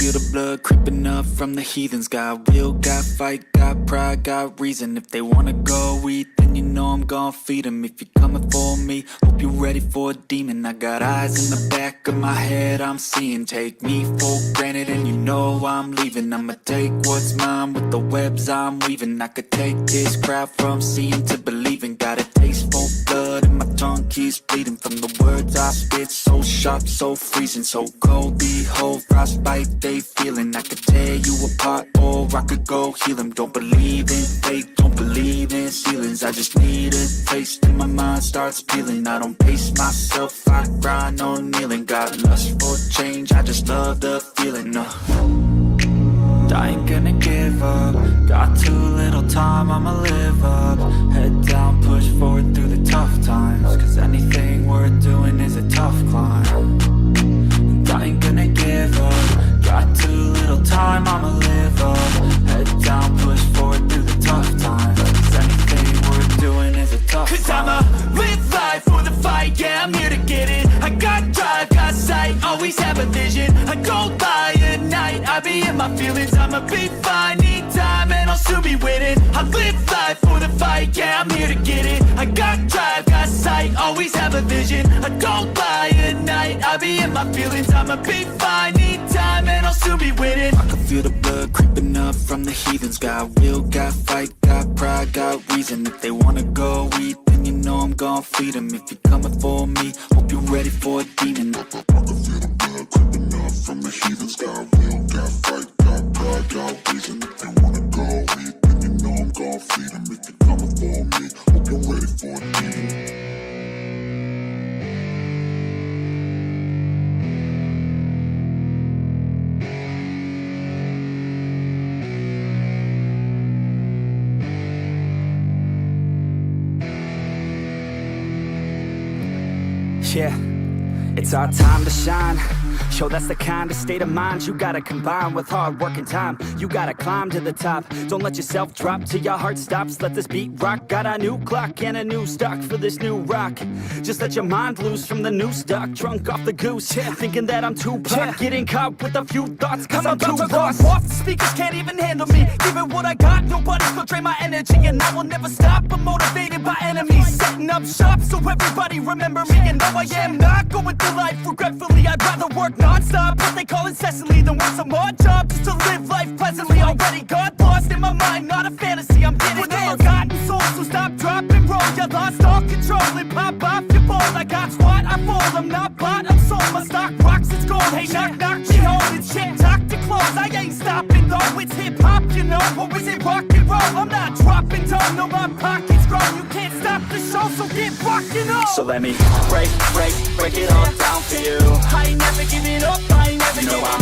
feel the blood creeping up from the heathens. Got will, got fight, got pride, got reason. If they wanna go eat, then you know I'm gon' feed them. If you're coming for me, hope you're ready for a demon. I got eyes in the back of my head, I'm seeing. Take me for granted and you know I'm leaving. I'ma take what's mine with the webs I'm weaving. I could take this crowd from seeing to believing. Got a taste for blood and my tongue keeps bleeding. From the words I spit, so sharp, so freezing, so cold. Behold, frostbite they feeling. I could tear you apart or I could go heal them. Don't believe in fate, don't believe in ceilings. I just need a taste and my mind starts peeling. I don't pace myself, I grind on kneeling. Got lust for change, I just love the feeling. I ain't gonna give up. Got too little time, I'ma live up. Head down, push forward through the tough times. Cause anything worth doing is a tough climb. And I ain't gonna give up. Got too little time, I'ma live up. Head down, push forward through the tough times. Cause anything worth doing is a tough climb. Cause I'ma live life for the fight, yeah, I'm here to get it. I got drive, got sight, always have a vision. I go by at night, I be in my feelings. I'ma be fine, need time, and I'll soon be winning. I live life for the fight, yeah, I'm here to get it. I got drive, got sight, always have a vision. I go by at night, I be in my feelings. I'ma be fine, need time, and I'll soon be winning. I can feel the blood creeping up from the heathens. Got will, got fight, got pride, got reason. If they wanna go eat, then you know I'm gon' feed them. If you're coming for me, hope you're ready for a demon. I can feel the blood creeping up from the heathens. Got will, got fight, got pride, got reason. If they wanna go eat, then you know I'm gon' feed them. If you're coming for me, hope you're ready for a demon. Yeah, it's our time to shine. Yo, that's the kind of state of mind you gotta combine with hard work and time. You gotta climb to the top. Don't let yourself drop till your heart stops. Let this beat rock. Got a new clock and a new stock for this new rock. Just let your mind loose from the new stock. Drunk off the goose, thinking that I'm too pop. Getting caught with a few thoughts cause I'm too lost. Off the speakers can't even handle me. Give it what I got, nobody's gonna drain my energy. And I will never stop, I'm motivated by enemies. Setting up shop so everybody remember me. And no, I am not going through life regretfully. I'd rather work non-stop, what they call incessantly, than work some odd job just to live life pleasantly. Already got lost in my mind, not a fantasy, I'm getting with a forgotten soul, so stop, drop, and roll. You lost all control and pop off your ball. I got squat, I fall, I'm not bought, I'm sold. My stock rocks, it's gold. Hey, knock, knock, she holding shit, talk to close. I ain't stopping though, it's hip-hop, you know. Or is it rock and roll? I'm not dropping down, no, my pocket's grow. You can't stop the show, so get rockin' on. So let me break it all down for you. I ain't never giving up, I ain't never giving I'm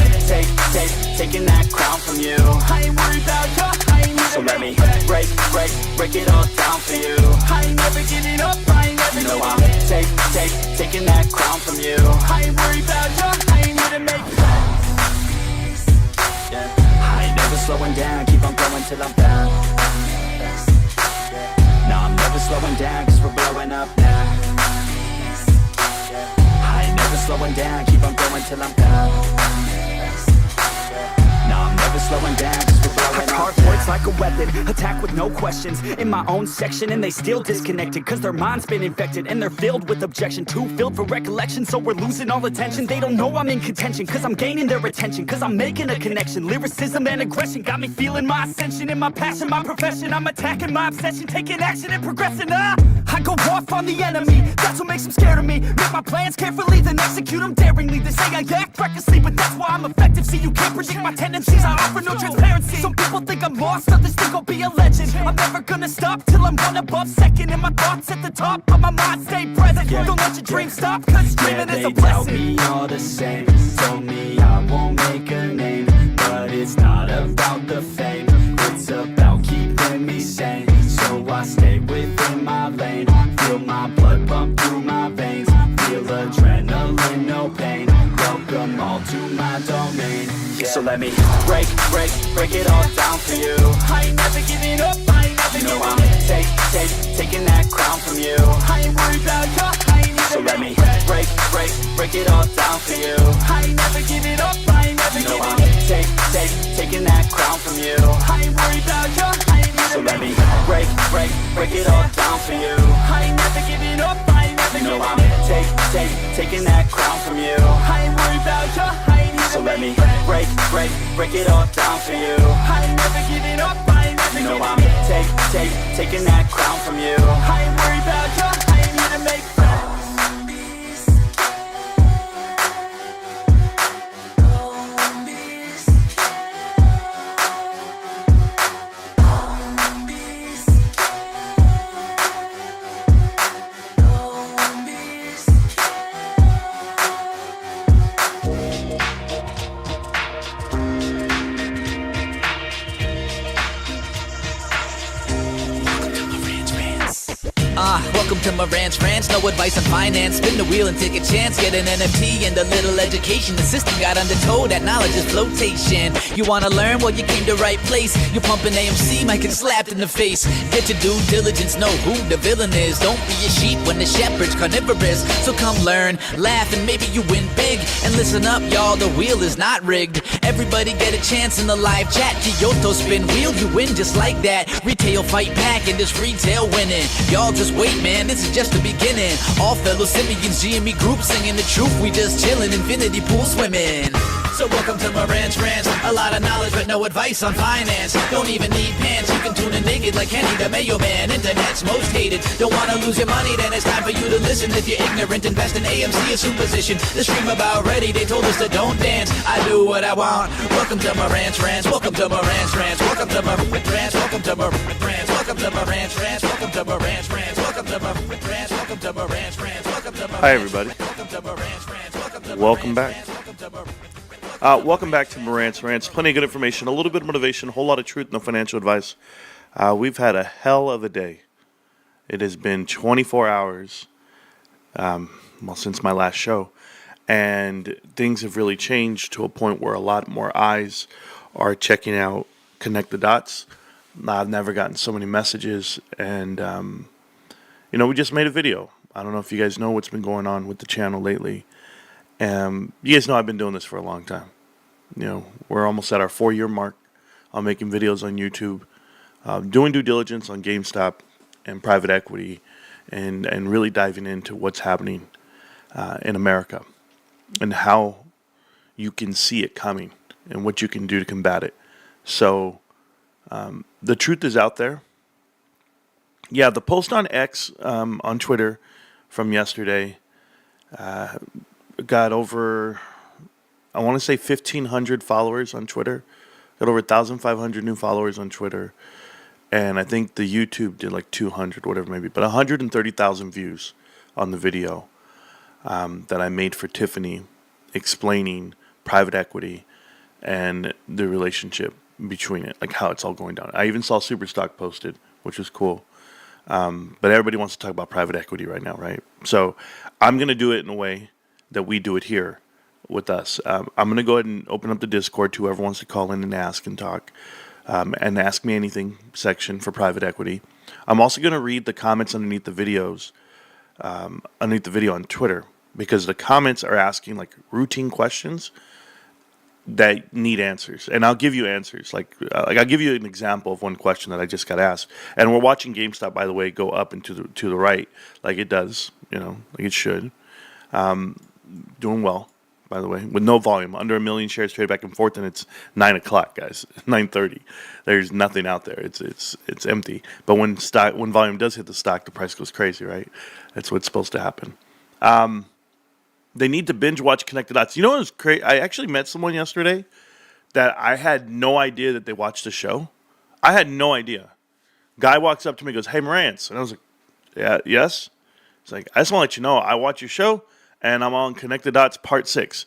taking that crown from you. I ain't worried about you, I ain't never. So let me break it all down for you. I ain't never giving up, I ain't never giving I'm taking that crown from you. I ain't worried about you, I ain't here to make I ain't never slowing down, keep on going till I'm down. No, I'm never slowing down, cause we're blowing up now. I ain't never slowing down, keep on going till I'm down. No, I'm never slowing down, cause we're blowing up. Hard words like a weapon, attack with no questions. In my own section and they still disconnected. Cause their mind's been infected and they're filled with objection. Too filled for recollection, so we're losing all attention. They don't know I'm in contention, cause I'm gaining their attention. Cause I'm making a connection, lyricism and aggression got me feeling my ascension. In my passion, my profession, I'm attacking my obsession. Taking action and progressing, I go off on the enemy, that's what makes them scared of me. Make my plans carefully, then execute them daringly. They say I act recklessly, but that's why I'm effective. See, you can't predict my tendencies, I offer no transparency. Some people think I'm lost, others think I'll be a legend. I'm never gonna stop till I'm one above second. And my thoughts at the top, but my mind stay present. Don't let your dreams stop, cause dreaming is a blessing. They tell me all the same, told me I won't make a name. But it's not about the fame, it's about keeping me sane. So I stay within my lane, feel my blood pump through my veins. Feel adrenaline, no pain, welcome all to my domain. So let me break it all down for you. I ain't never giving up, I ain't never giving up. I'm taking that crown from you. I ain't worried about you, I ain't never. So let me break it all down for you. I ain't never giving up, I ain't never. You know I'm taking that crown from you. I ain't worried about you, I ain't even. So let me break it all down for you. I ain't never giving up, I ain't never. You know I'm taking that crown from you. I ain't worried about you, I ain't even. So let me break it all down for you. I ain't never giving up, I ain't never. You know I'm taking that crown from you. I ain't worried about you, I ain't here to make friends. Welcome to Marantz Rantz, no advice on finance. Spin the wheel and take a chance. Get an NFT and a little education. The system got undertow, that knowledge is flotation. You wanna learn? Well, you came to right place. You're pumping AMC, might get slapped in the face. Get your due diligence, know who the villain is. Don't be a sheep when the shepherd's carnivorous. So come learn, laugh, and maybe you win big. And listen up, y'all, the wheel is not rigged. Everybody get a chance in the live chat. Kyoto spin wheel, you win just like that. Retail fight back and this retail winning. Y'all just wait, man, this is just the beginning. All fellow simians, GME group singing the truth. We just chillin', infinity pool swimming. So welcome to Marantz Rantz. A lot of knowledge but no advice on finance. Don't even need pants, you can tune in naked like Kenny the Mayo Man. Internet's most hated. Don't wanna lose your money, then it's time for you to listen. If you're ignorant, invest in AMC or Superposition. The stream about ready, they told us to don't dance. I do what I want. Welcome to Marantz Rantz. Welcome to Marantz Rantz. Welcome to Marantz Rantz. Welcome to Marantz Rantz. Welcome to Marantz Rantz. Welcome to Marantz Rantz. Welcome to Marantz Rantz. Welcome to Marantz Rantz. Welcome to Marantz. Hi everybody. Welcome back. Welcome back to Marantz Rantz. Plenty of good information, a little bit of motivation, a whole lot of truth, no financial advice. We've had a hell of a day. It has been 24 hours, since my last show, and things have really changed to a point where a lot more eyes are checking out Connect the Dots. I've never gotten so many messages, and we just made a video. I don't know if you guys know what's been going on with the channel lately. You guys know I've been doing this for a long time. We're almost at our 4-year mark on making videos on YouTube, doing due diligence on GameStop and private equity, and really diving into what's happening in America and how you can see it coming and what you can do to combat it. So the truth is out there. Yeah, the post on X, on Twitter from yesterday, got over, I want to say 1,500 followers on Twitter. Got over 1,500 new followers on Twitter. And I think the YouTube did like 200, whatever maybe. But 130,000 views on the video that I made for Tiffany explaining private equity and the relationship between it, like how it's all going down. I even saw Superstock posted, which was cool. But everybody wants to talk about private equity right now, right? So I'm going to do it in a way that we do it here with us. I'm going to go ahead and open up the Discord to whoever wants to call in and ask and talk, and ask me anything section for private equity. I'm also going to read the comments underneath the videos, underneath the video on Twitter, because the comments are asking like routine questions that need answers, and I'll give you answers. Like I'll give you an example of one question that I just got asked. And we're watching GameStop, by the way, go up and to the right, like it does, like it should. Doing well, by the way, with no volume, under 1 million shares traded back and forth, and it's 9 o'clock, guys, 9:30. There's nothing out there. It's empty. But when volume does hit the stock, the price goes crazy, right? That's what's supposed to happen. They need to binge watch Connect the Dots. You know what was crazy? I actually met someone yesterday that I had no idea that they watched the show. I had no idea. Guy walks up to me and goes, "Hey, Marantz," and I was like, "Yeah, yes." It's like, "I just want to let you know I watch your show, and I'm on Connect the Dots Part 6.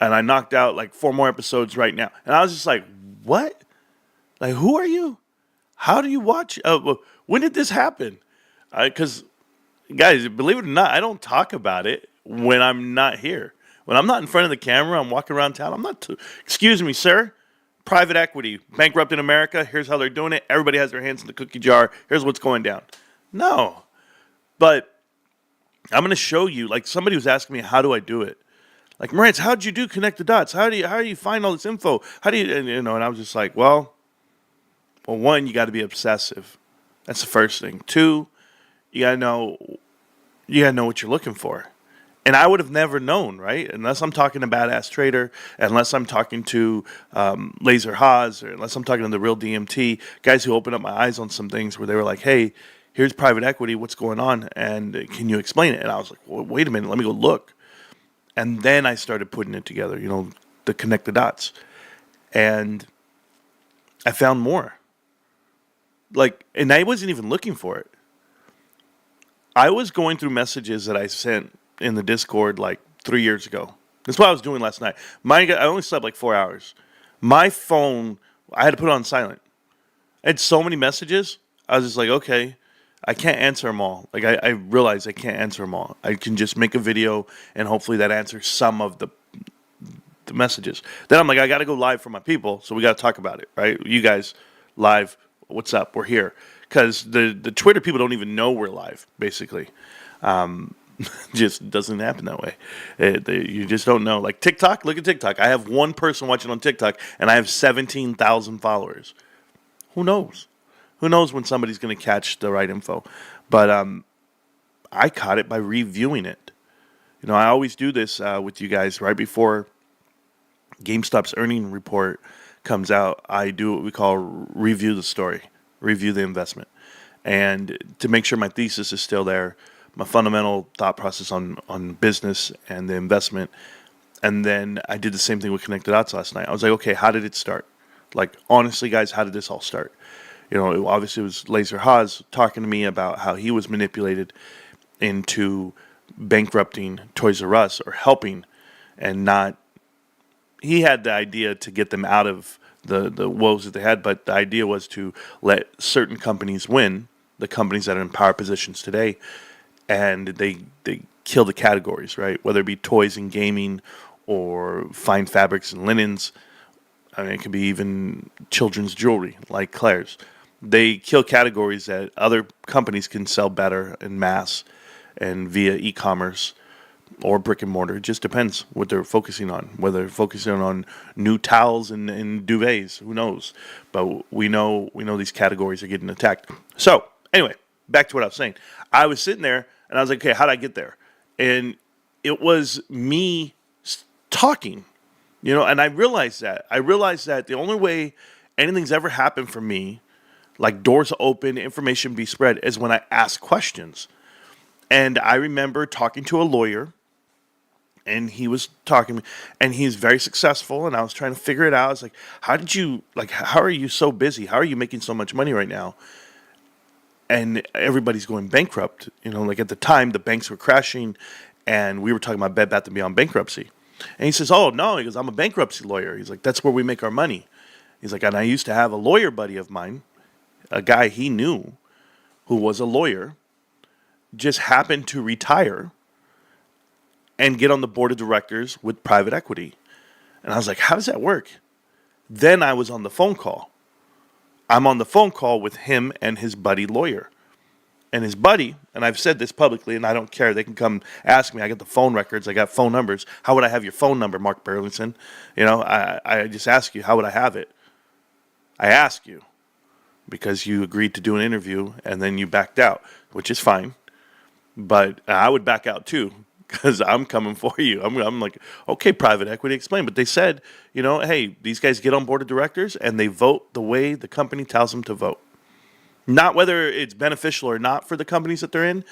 And I knocked out like 4 more episodes right now." And I was just like, "What? Like, who are you? How do you watch? When did this happen?" Because, guys, believe it or not, I don't talk about it when I'm not here. When I'm not in front of the camera, I'm walking around town. I'm not, excuse me, sir. Private equity, bankrupt in America. Here's how they're doing it. Everybody has their hands in the cookie jar. Here's what's going down. No. But I'm going to show you, like somebody was asking me, how do I do it? Like, Marantz, how'd you do connect the dots? How do you find all this info? How do you, and I was just like, well, one, you got to be obsessive. That's the first thing. Two, you got to know what you're looking for. And I would have never known, right? Unless I'm talking to Badass Trader, unless I'm talking to Laser Haas, or unless I'm talking to the real DMT, guys who opened up my eyes on some things where they were like, hey, here's private equity, what's going on? And can you explain it? And I was like, well, wait a minute, let me go look. And then I started putting it together, to connect the dots. And I found more. And I wasn't even looking for it. I was going through messages that I sent in the Discord 3 years ago. That's what I was doing last night. I only slept 4 hours. My phone, I had to put it on silent. I had so many messages. I was just like, okay, I can't answer them all. I realized I can't answer them all. I can just make a video and hopefully that answers some of the messages. Then I'm like, I got to go live for my people, so we got to talk about it, right? You guys live, what's up? We're here. Because the Twitter people don't even know we're live, basically. Just doesn't happen that way. You just don't know. Like TikTok, look at TikTok. I have one person watching on TikTok, and I have 17,000 followers. Who knows? Who knows when somebody's going to catch the right info? But I caught it by reviewing it. I always do this with you guys right before GameStop's earning report comes out. I do what we call review the story, review the investment, and to make sure my thesis is still there, my fundamental thought process on business and the investment. And then I did the same thing with Connected Dots last night. I was like, okay, how did it start? Honestly, guys, how did this all start? Obviously it was Laser Haas talking to me about how he was manipulated into bankrupting Toys R Us, or helping, and not. He had the idea to get them out of the woes that they had, but the idea was to let certain companies win, the companies that are in power positions today, and they kill the categories, right? Whether it be toys and gaming or fine fabrics and linens. I mean, it could be even children's jewelry like Claire's. They kill categories that other companies can sell better in mass and via e-commerce or brick and mortar. It just depends what they're focusing on. Whether they're focusing on new towels and duvets, who knows? But we know these categories are getting attacked. So anyway, back to what I was saying. I was sitting there and I was like, okay, how did I get there? And it was me talking, and I realized that. The only way anything's ever happened for me, like doors open, information be spread, is when I ask questions. And I remember talking to a lawyer, and he was talking to me, and he's very successful, and I was trying to figure it out. I was like, how are you so busy? How are you making so much money right now? And everybody's going bankrupt. At the time, the banks were crashing, and we were talking about Bed Bath & Beyond bankruptcy. And he says, oh, no, he goes, I'm a bankruptcy lawyer. He's like, that's where we make our money. He's like, and I used to have a lawyer buddy of mine, a guy he knew who was a lawyer, just happened to retire and get on the board of directors with private equity. And I was like, how does that work? Then I was on the phone call. I'm on the phone call with him and his buddy lawyer. And his buddy, and I've said this publicly, and I don't care. They can come ask me. I got the phone records. I got phone numbers. How would I have your phone number, Mark Burlington? I just ask you, how would I have it? I ask you because you agreed to do an interview, and then you backed out, which is fine. But I would back out too, because I'm coming for you. I'm like, okay, private equity, explain. But they said, hey, these guys get on board of directors and they vote the way the company tells them to vote. Not whether it's beneficial or not for the companies that they're in,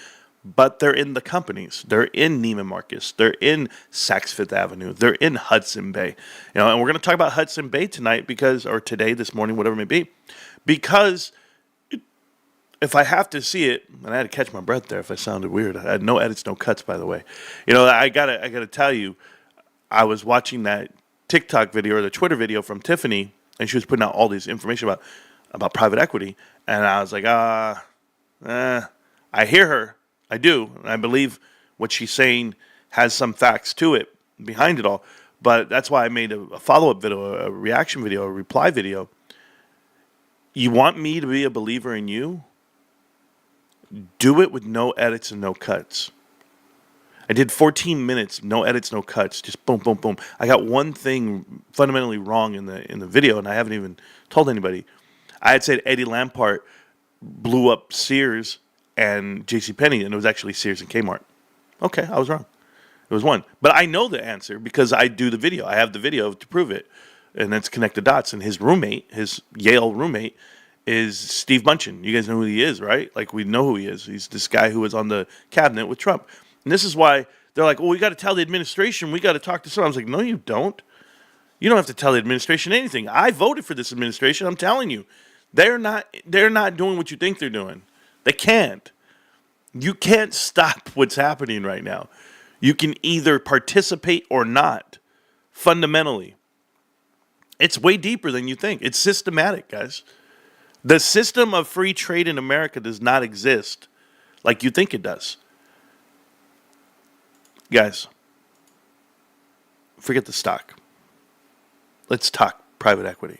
but they're in the companies. They're in Neiman Marcus. They're in Saks Fifth Avenue. They're in Hudson Bay. And we're going to talk about Hudson Bay tonight or today, this morning, whatever it may be, because if I have to see it, and I had to catch my breath there if I sounded weird. I had no edits, no cuts, by the way. I gotta tell you, I was watching that TikTok video or the Twitter video from Tiffany, and she was putting out all this information about private equity, and I was like, I hear her, I do, and I believe what she's saying has some facts to it behind it all. But that's why I made a follow-up video, a reaction video, a reply video. You want me to be a believer in you? Do it with no edits and no cuts. I did 14 minutes, no edits, no cuts, just boom, boom, boom. I got one thing fundamentally wrong in the video, and I haven't even told anybody. I had said Eddie Lampart blew up Sears and JCPenney, and it was actually Sears and Kmart. Okay, I was wrong. It was one. But I know the answer because I do the video. I have the video to prove it. And that's connect the dots. And his roommate, his Yale roommate, is Steve Mnuchin. You guys know who he is, right? Like, we know who he is. He's this guy who was on the cabinet with Trump. And this is why they're like, well, we got to tell the administration. We got to talk to someone. I was like, no, you don't. You don't have to tell the administration anything. I voted for this administration. I'm telling you. They're not doing what you think they're doing. They can't. You can't stop what's happening right now. You can either participate or not, fundamentally. It's way deeper than you think. It's systematic, guys. The system of free trade in America does not exist like you think it does. Guys, forget the stock. Let's talk private equity.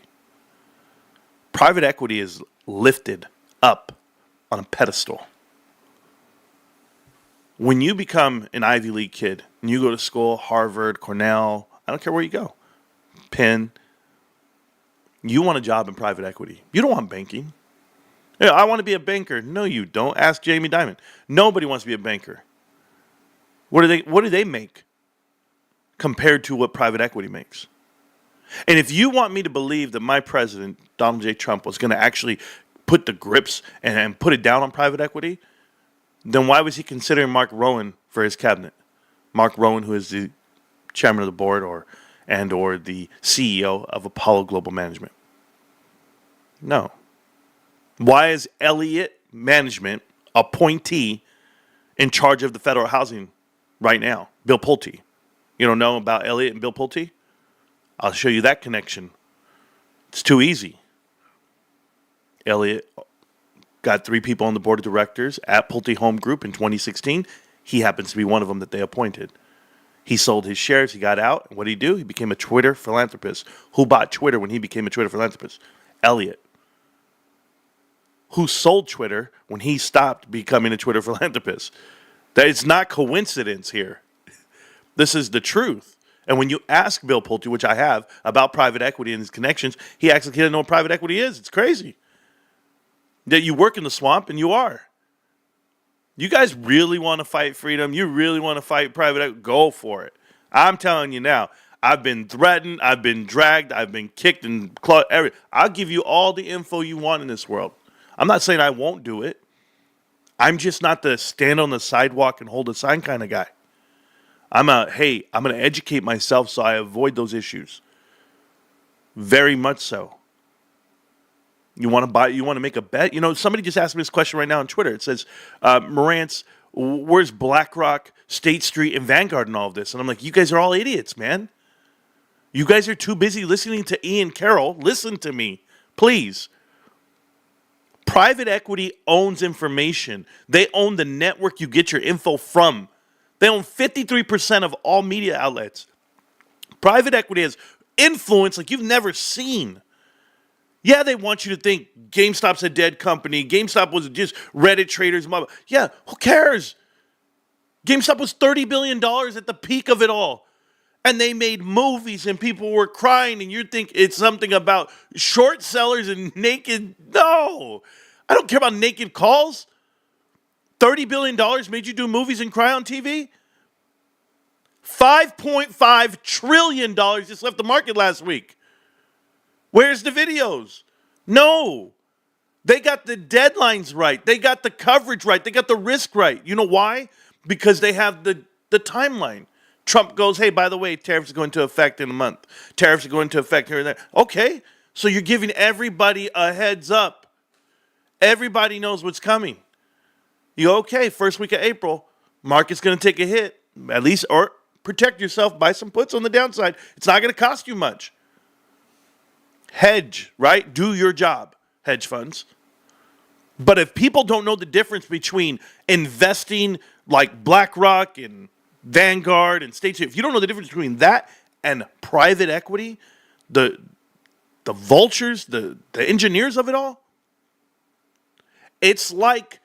Private equity is lifted up on a pedestal. When you become an Ivy League kid and you go to school, Harvard, Cornell, I don't care where you go, Penn, you want a job in private equity. You don't want banking. Yeah, I want to be a banker. No, you don't. Ask Jamie Dimon. Nobody wants to be a banker. What do they make compared to what private equity makes? And if you want me to believe that my president, Donald J. Trump, was going to actually put the grips and put it down on private equity, then why was he considering Mark Rowan for his cabinet? Mark Rowan, who is the chairman of the board or the CEO of Apollo Global Management. No. Why is Elliott Management appointee in charge of the federal housing right now? Bill Pulte. You don't know about Elliott and Bill Pulte? I'll show you that connection. It's too easy. Elliott got 3 people on the board of directors at Pulte Home Group in 2016. He happens to be one of them that they appointed. He sold his shares. He got out. What did he do? He became a Twitter philanthropist. Who bought Twitter when he became a Twitter philanthropist? Elliott. Who sold Twitter when he stopped becoming a Twitter philanthropist? That is not coincidence here. This is the truth. And when you ask Bill Pulte, which I have, about private equity and his connections, he acts like he doesn't know what private equity is. It's crazy. That you work in the swamp, and you are. You guys really want to fight freedom? You really want to fight private equity? Go for it. I'm telling you now. I've been threatened. I've been dragged. I've been kicked and clawed. I'll give you all the info you want in this world. I'm not saying I won't do it. I'm just not the stand on the sidewalk and hold a sign kind of guy. I'm going to educate myself so I avoid those issues. Very much so. You want to make a bet? You know, somebody just asked me this question right now on Twitter. It says, Marantz, where's BlackRock, State Street, and Vanguard and all of this? And I'm like, you guys are all idiots, man. You guys are too busy listening to Ian Carroll. Listen to me, please. Private equity owns information. They own the network you get your info from. They own 53% of all media outlets. Private equity has influence like you've never seen. Yeah, they want you to think GameStop's a dead company. GameStop was just Reddit traders. Blah, blah. Yeah, who cares? GameStop was $30 billion at the peak of it all. And they made movies and people were crying and you think it's something about short sellers and naked. No, I don't care about naked calls. $30 billion made you do movies and cry on TV? $5.5 trillion just left the market last week. Where's the videos? No. They got the deadlines right. They got the coverage right. They got the risk right. You know why? Because they have the timeline. Trump goes, hey, by the way, tariffs are going into effect in a month. Tariffs are going into effect here and there. Okay, so you're giving everybody a heads up. Everybody knows what's coming. You go, okay, first week of April, market's going to take a hit. At least, or protect yourself, buy some puts on the downside. It's not going to cost you much. Hedge, right? Do your job, hedge funds. But if people don't know the difference between investing like BlackRock and Vanguard and State Street, if you don't know the difference between that and private equity, the vultures, the engineers of it all, it's like,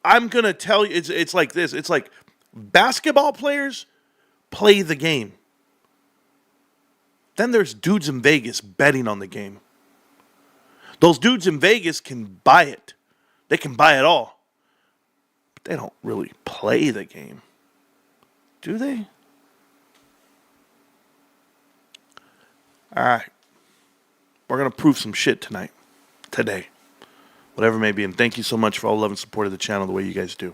I'm going to tell you, it's like this. It's like Basketball players play the game. Then there's dudes in Vegas betting on the game. Those dudes in Vegas can buy it. They can buy it all. But they don't really play the game. Do they? All right. We're going to prove some shit today. Whatever it may be. And thank you so much for all the love and support of the channel the way you guys do.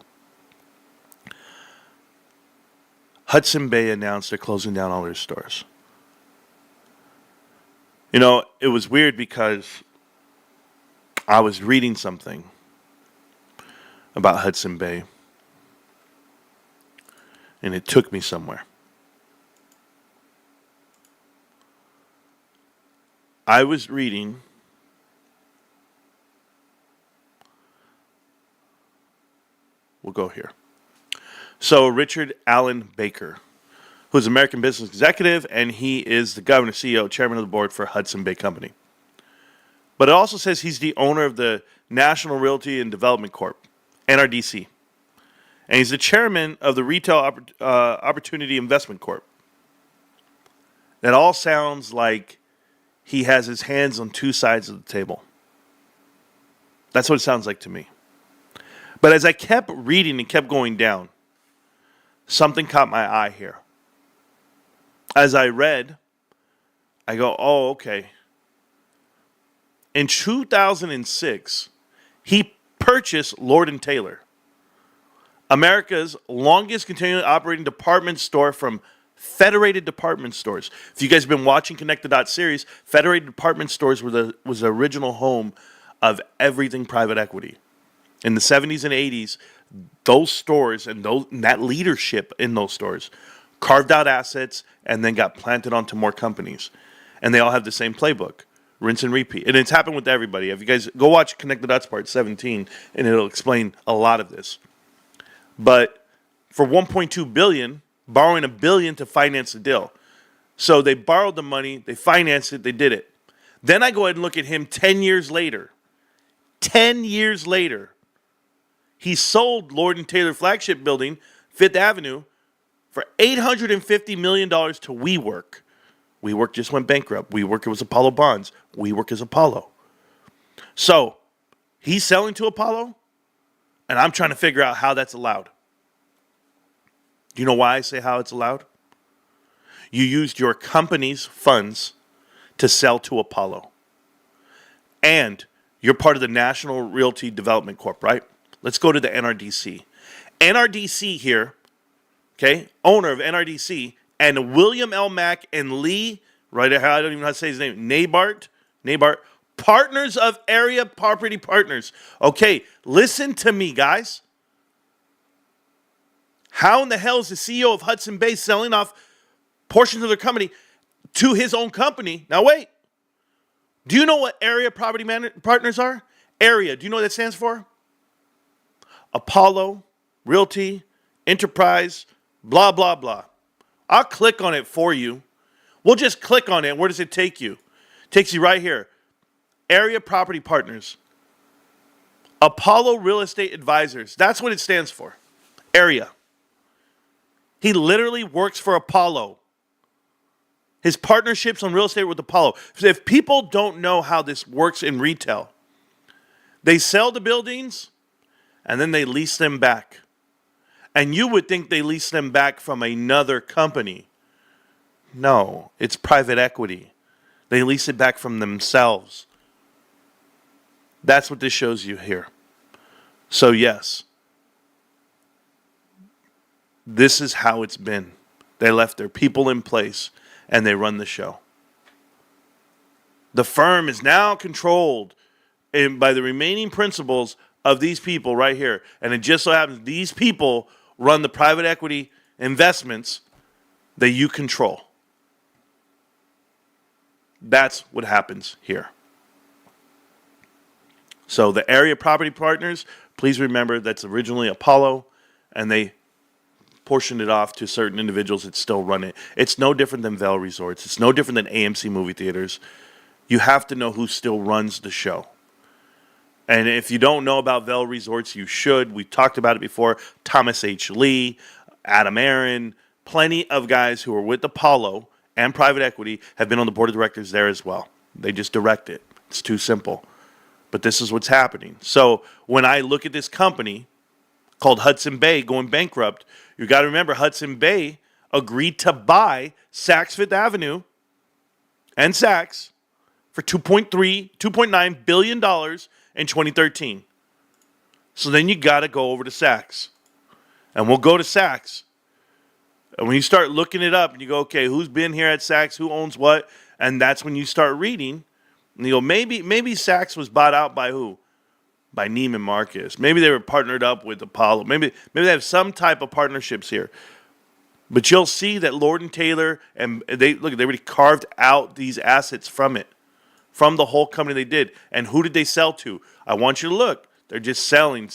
Hudson Bay announced they're closing down all their stores. You know, it was weird because I was reading something about Hudson Bay, and it took me somewhere. I was reading we'll go here. So Richard Allen Baker, who's an American business executive, and he is the governor, CEO, chairman of the board for Hudson Bay Company. But it also says he's the owner of the National Realty and Development Corp, NRDC. And he's the chairman of the Retail Opportunity Investment Corp. It all sounds like he has his hands on two sides of the table. That's what it sounds like to me. But as I kept reading and kept going down, something caught my eye here. As I read, I go, oh, okay. In 2006, he purchased Lord & Taylor, America's longest continually operating department store from Federated Department Stores. If you guys have been watching Connect the Dots series, Federated Department Stores was the original home of everything private equity. In the 70s and 80s, those stores and that leadership in those stores carved out assets and then got planted onto more companies. And they all have the same playbook. Rinse and repeat. And it's happened with everybody. If you guys go watch Connect the Dots part 17, and it'll explain a lot of this. But for $1.2 billion, borrowing $1 billion to finance the deal. So they borrowed the money, they financed it, they did it. Then I go ahead and look at him 10 years later. 10 years later, he sold Lord & Taylor flagship building, Fifth Avenue, for $850 million to WeWork. WeWork just went bankrupt. WeWork was Apollo Bonds. WeWork is Apollo. So he's selling to Apollo, and I'm trying to figure out how that's allowed. Do you know why I say how it's allowed? You used your company's funds to sell to Apollo. And you're part of the National Realty Development Corp, right? Let's go to the NRDC. NRDC here, okay, owner of NRDC, and William L. Mack and Lee, right, I don't even know how to say his name, Nabart, partners of Area Property Partners. Okay, listen to me, guys. How in the hell is the CEO of Hudson Bay selling off portions of their company to his own company? Now, wait. Do you know what Area Property Partners are? Area, do you know what that stands for? Apollo, Realty, Enterprise, blah, blah, blah. I'll click on it for you. We'll just click on it. Where does it take you? It takes you right here. Area Property Partners. Apollo Real Estate Advisors. That's what it stands for. Area. He literally works for Apollo. His partnerships on real estate with Apollo. If people don't know how this works in retail, they sell the buildings and then they lease them back. And you would think they lease them back from another company. No, it's private equity. They lease it back from themselves. That's what this shows you here. So yes, this is how it's been. They left their people in place and they run the show. The firm is now controlled by the remaining principals of these people right here. And it just so happens these people run the private equity investments that you control. That's what happens here. So the Area Property Partners, please remember that's originally Apollo, and they portioned it off to certain individuals that still run it. It's no different than Vail Resorts. It's no different than AMC movie theaters. You have to know who still runs the show. And if you don't know about Vail Resorts, you should. We talked about it before. Thomas H. Lee, Adam Aaron, plenty of guys who are with Apollo and private equity have been on the board of directors there as well. They just direct it. It's too simple. But this is what's happening. So when I look at this company called Hudson Bay going bankrupt, you got to remember Hudson Bay agreed to buy Saks Fifth Avenue and Saks for $2.9 billion in 2013. So then you got to go over to Saks. And we'll go to Saks. And when you start looking it up and you go, okay, who's been here at Saks? Who owns what? And that's when you start reading. And you go, maybe Saks was bought out by who? By Neiman Marcus. Maybe they were partnered up with Apollo. Maybe they have some type of partnerships here. But you'll see that Lord & Taylor, and they already carved out these assets from it. From the whole company they did. And who did they sell to? I want you to look. They're just selling.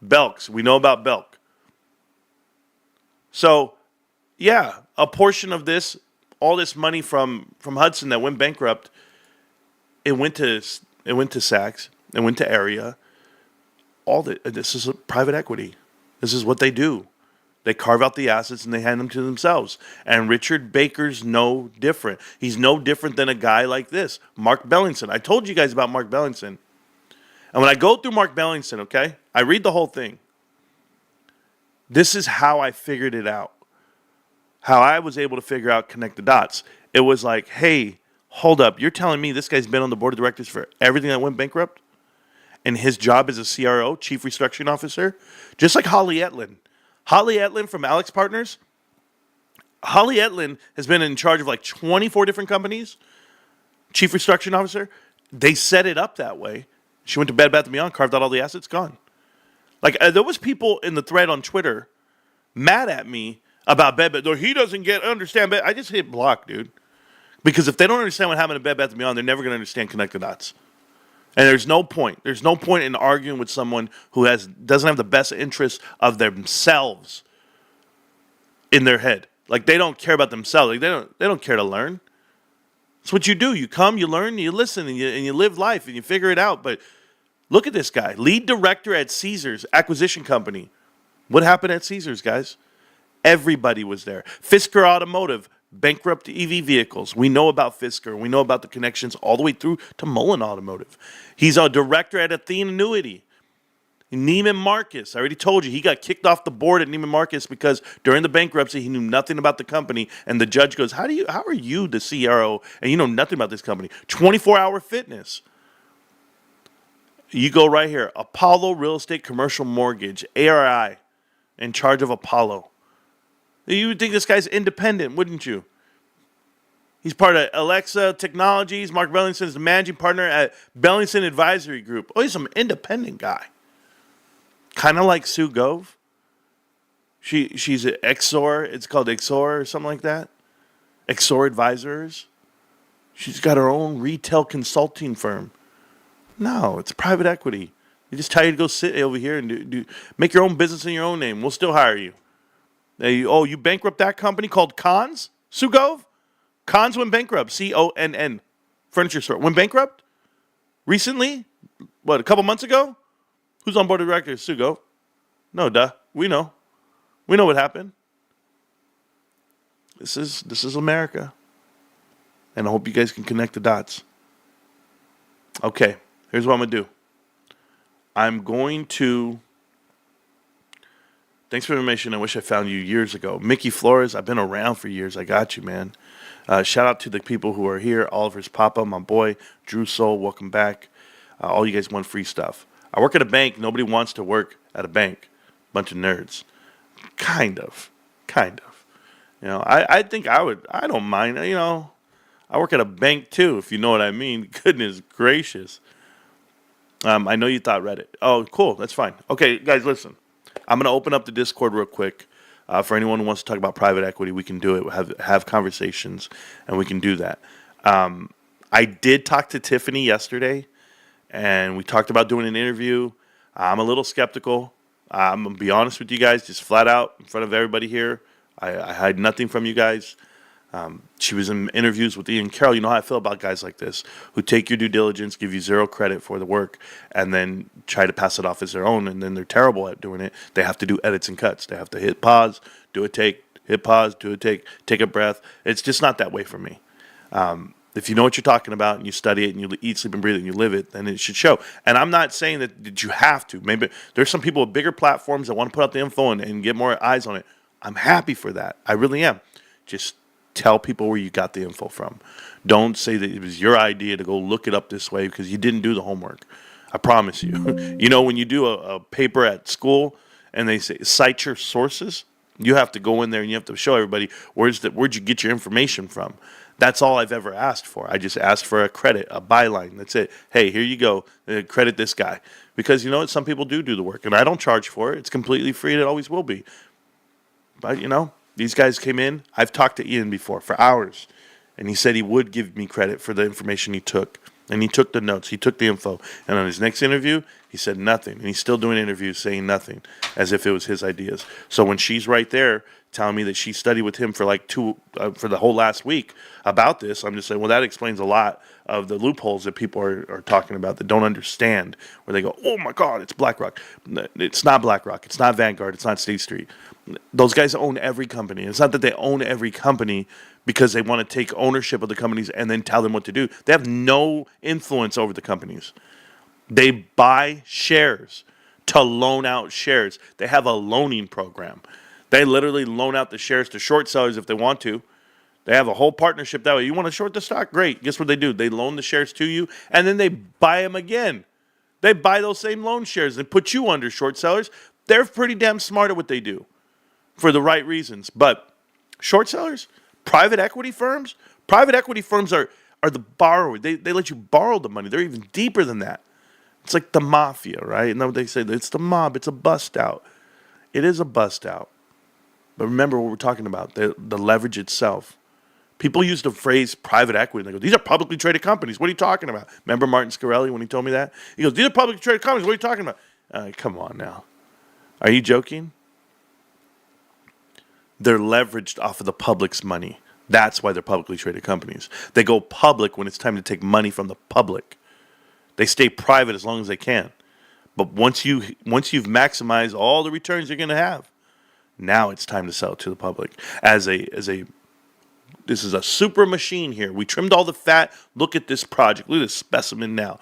Belks. We know about Belk. So, yeah, a portion of this, all this money from Hudson that went bankrupt, it went to Saks, it went to Area. This is private equity. This is what they do. They carve out the assets and they hand them to themselves. And Richard Baker's no different. He's no different than a guy like this, Mark Bellingson. I told you guys about Mark Bellingson. And when I go through Mark Bellingson, okay, I read the whole thing. This is how I figured it out. How I was able to figure out, connect the dots. It was like, hey, hold up. You're telling me this guy's been on the board of directors for everything that went bankrupt? And his job is a CRO, Chief Restructuring Officer? Just like Holly Etlin. Holly Etlin from Alex Partners. Holly Etlin has been in charge of like 24 different companies. Chief Restructuring Officer. They set it up that way. She went to Bed Bath & Beyond, carved out all the assets, gone. Like, there was people in the thread on Twitter mad at me about Bed Bath. He doesn't understand Bed. I just hit block, dude. Because if they don't understand what happened to Bed Bath & Beyond, they're never going to understand Connect the Dots. And there's no point. There's no point in arguing with someone who doesn't have the best interests of themselves in their head. Like, they don't care about themselves. Like, they don't care to learn. It's what you do. You come, you learn, you listen, and you live life, and you figure it out. But look at this guy. Lead director at Caesars Acquisition Company. What happened at Caesars, guys? Everybody was there. Fisker Automotive, bankrupt EV vehicles. We know about Fisker. We know about the connections all the way through to Mullen Automotive. He's a director at Athene Annuity. Neiman Marcus, I already told you, he got kicked off the board at Neiman Marcus because during the bankruptcy, he knew nothing about the company. And the judge goes, how are you the CRO and you know nothing about this company? 24-Hour Fitness. You go right here. Apollo Real Estate Commercial Mortgage, ARI, in charge of Apollo. You would think this guy's independent, wouldn't you? He's part of Alexa Technologies. Mark Bellingson is the managing partner at Bellingson Advisory Group. Oh, he's some independent guy. Kind of like Sue Gove. She's at Exor. It's called Exor or something like that. Exor Advisors. She's got her own retail consulting firm. No, it's private equity. They just tell you to go sit over here and make your own business in your own name. We'll still hire you. You bankrupt that company called Conn's? Sue Gove? Conn's went bankrupt. CONN. Furniture store. Went bankrupt? Recently? What, a couple months ago? Who's on board of directors? Sue Gove. No, duh. We know. We know what happened. This is America. And I hope you guys can connect the dots. Okay, here's what I'm going to do. I'm going to... Thanks for the information. I wish I found you years ago. Mickey Flores, I've been around for years. I got you, man. Shout out to the people who are here. Oliver's Papa, my boy. Drew Soul, welcome back. All you guys want free stuff. I work at a bank. Nobody wants to work at a bank. Bunch of nerds. Kind of. You know, I think I would. I don't mind. You know, I work at a bank too, if you know what I mean. Goodness gracious. I know you thought Reddit. Oh, cool. That's fine. Okay, guys, listen. I'm going to open up the Discord real quick. For anyone who wants to talk about private equity, we can do it. Have conversations, and we can do that. I did talk to Tiffany yesterday, and we talked about doing an interview. I'm a little skeptical. I'm going to be honest with you guys, just flat out in front of everybody here. I hide nothing from you guys. She was in interviews with Ian Carroll. You know how I feel about guys like this who take your due diligence, give you zero credit for the work, and then try to pass it off as their own, and then they're terrible at doing it. They have to do edits and cuts. They have to hit pause, do a take, hit pause, do a take a breath. It's just not that way for me. If you know what you're talking about and you study it and you eat, sleep, and breathe it and you live it, then it should show. And I'm not saying that you have to. Maybe there's some people with bigger platforms that want to put out the info and get more eyes on it. I'm happy for that. I really am. Just tell people where you got the info from. Don't say that it was your idea to go look it up this way because you didn't do the homework. I promise you. You know, when you do a paper at school and they say cite your sources, you have to go in there and you have to show everybody where'd you get your information from. That's all I've ever asked for. I just asked for a credit, a byline. That's it. Hey, here you go. Credit this guy. Because you know what? Some people do the work, and I don't charge for it. It's completely free, and it always will be. But, you know, these guys came in. I've talked to Ian before for hours, and he said he would give me credit for the information he took. And he took the notes. He took the info. And on his next interview, he said nothing. And he's still doing interviews saying nothing, as if it was his ideas. So when she's right there telling me that she studied with him for like for the whole last week about this, I'm just saying, well, that explains a lot of the loopholes that people are talking about that don't understand, where they go, oh my God, it's BlackRock. It's not BlackRock. It's not Vanguard. It's not State Street. Those guys own every company. It's not that they own every company because they want to take ownership of the companies and then tell them what to do. They have no influence over the companies. They buy shares to loan out shares. They have a loaning program. They literally loan out the shares to short sellers if they want to. They have a whole partnership that way. You want to short the stock? Great. Guess what they do? They loan the shares to you, and then they buy them again. They buy those same loan shares and put you under short sellers. They're pretty damn smart at what they do for the right reasons. But short sellers, private equity firms are the borrower. They let you borrow the money. They're even deeper than that. It's like the mafia, right? And then they say it's the mob. It's a bust out. It is a bust out. But remember what we're talking about, the leverage itself. People use the phrase private equity. And they go, these are publicly traded companies. What are you talking about? Remember Martin Scarelli when he told me that? He goes, these are publicly traded companies. What are you talking about? Come on now. Are you joking? They're leveraged off of the public's money. That's why they're publicly traded companies. They go public when it's time to take money from the public. They stay private as long as they can. But once you've maximized all the returns you're going to have, now it's time to sell it to the public. This is a super machine here. We trimmed all the fat. Look at this project. Look at this specimen now.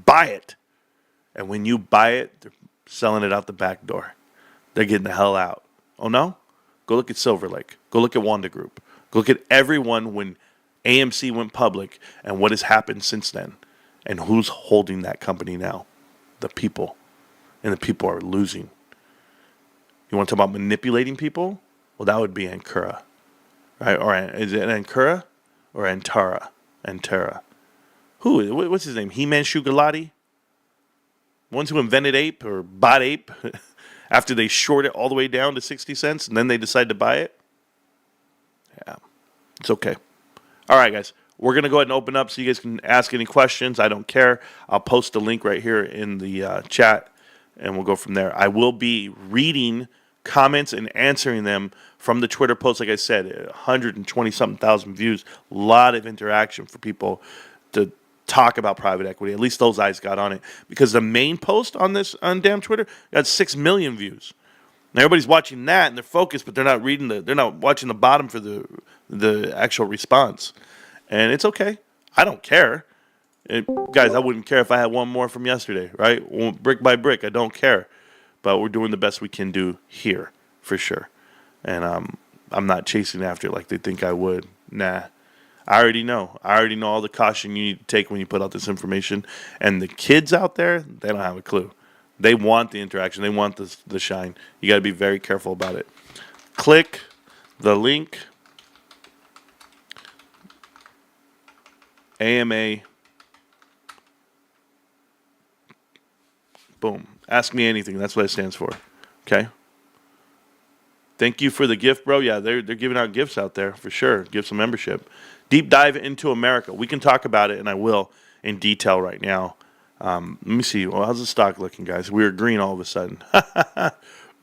Buy it. And when you buy it, they're selling it out the back door. They're getting the hell out. Oh no? Go look at Silver Lake. Go look at Wanda Group. Go look at everyone when AMC went public and what has happened since then. And who's holding that company now? The people. And the people are losing. You want to talk about manipulating people? Well, that would be Ankura. Right? Or is it Ankura or Antara? Antara. Who? What's his name? He-Man Shugalati? Ones who invented ape or bought ape after they short it all the way down to 60 cents and then they decide to buy it? Yeah. It's okay. All right, guys. We're going to go ahead and open up so you guys can ask any questions. I don't care. I'll post the link right here in the chat, and we'll go from there. I will be reading comments and answering them from the Twitter post. Like I said, 120-something thousand views. A lot of interaction for people to talk about private equity. At least those eyes got on it. Because the main post on damn Twitter got 6 million views. Now everybody's watching that, and they're focused, but they're not reading they're not watching the bottom for the actual response. And it's okay. I don't care. Guys, I wouldn't care if I had one more from yesterday, right? Well, brick by brick, I don't care. But we're doing the best we can do here, for sure. And I'm not chasing after it like they think I would. Nah. I already know. I already know all the caution you need to take when you put out this information. And the kids out there, they don't have a clue. They want the interaction. They want the shine. You got to be very careful about it. Click the link. AMA. Boom. Ask me anything. That's what it stands for. Okay? Thank you for the gift, bro. Yeah, they're giving out gifts out there for sure. Give some membership. Deep dive into America. We can talk about it, and I will in detail right now. Let me see. Well, how's the stock looking, guys? We're green all of a sudden.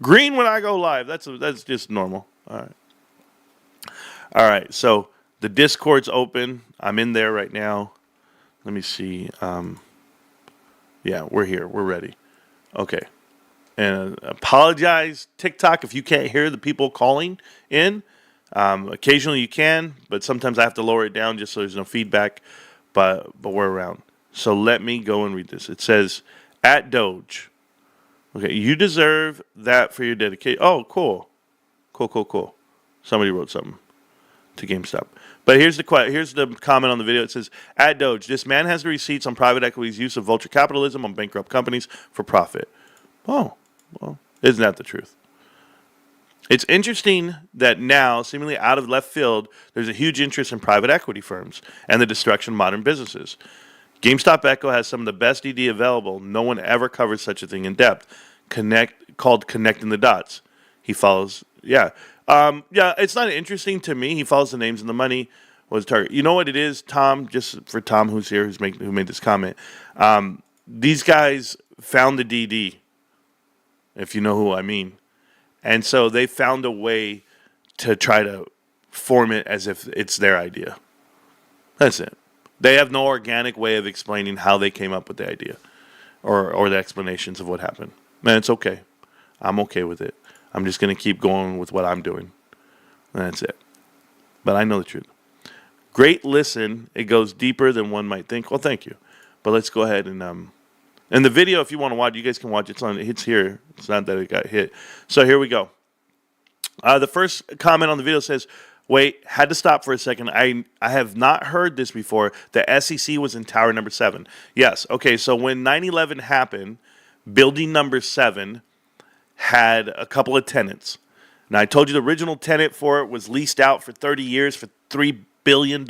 Green when I go live. That's just normal. All right. So The Discord's open. I'm in there right now. Let me see. Yeah, we're here. We're ready. Okay. And apologize, TikTok, if you can't hear the people calling in. Occasionally you can, but sometimes I have to lower it down just so there's no feedback. But we're around. So let me go and read this. It says, at Doge. Okay, you deserve that for your dedication. Oh, cool. Cool. Somebody wrote something to GameStop. But here's the comment on the video. It says, at Doge, this man has the receipts on private equity's use of vulture capitalism on bankrupt companies for profit. Oh, well, isn't that the truth? It's interesting that now, seemingly out of left field, there's a huge interest in private equity firms and the destruction of modern businesses. GameStop Echo has some of the best ED available. No one ever covers such a thing in depth. Called Connecting the Dots. He follows, it's not interesting to me. He follows the names and the money was target. You know what it is, Tom? Just for Tom, who's here, who made this comment. These guys found the DD, if you know who I mean. And so they found a way to try to form it as if it's their idea. That's it. They have no organic way of explaining how they came up with the idea or the explanations of what happened. Man, it's okay. I'm okay with it. I'm just going to keep going with what I'm doing. And that's it. But I know the truth. Great listen. It goes deeper than one might think. Well, thank you. But let's go ahead and the video, if you want to watch, you guys can watch. It's here. It's not that it got hit. So here we go. The first comment on the video says, wait, had to stop for a second. I have not heard this before. The SEC was in tower number 7. Yes. Okay. So when 9/11 happened, building number 7 had a couple of tenants. Now, I told you the original tenant for it was leased out for 30 years for $3 billion,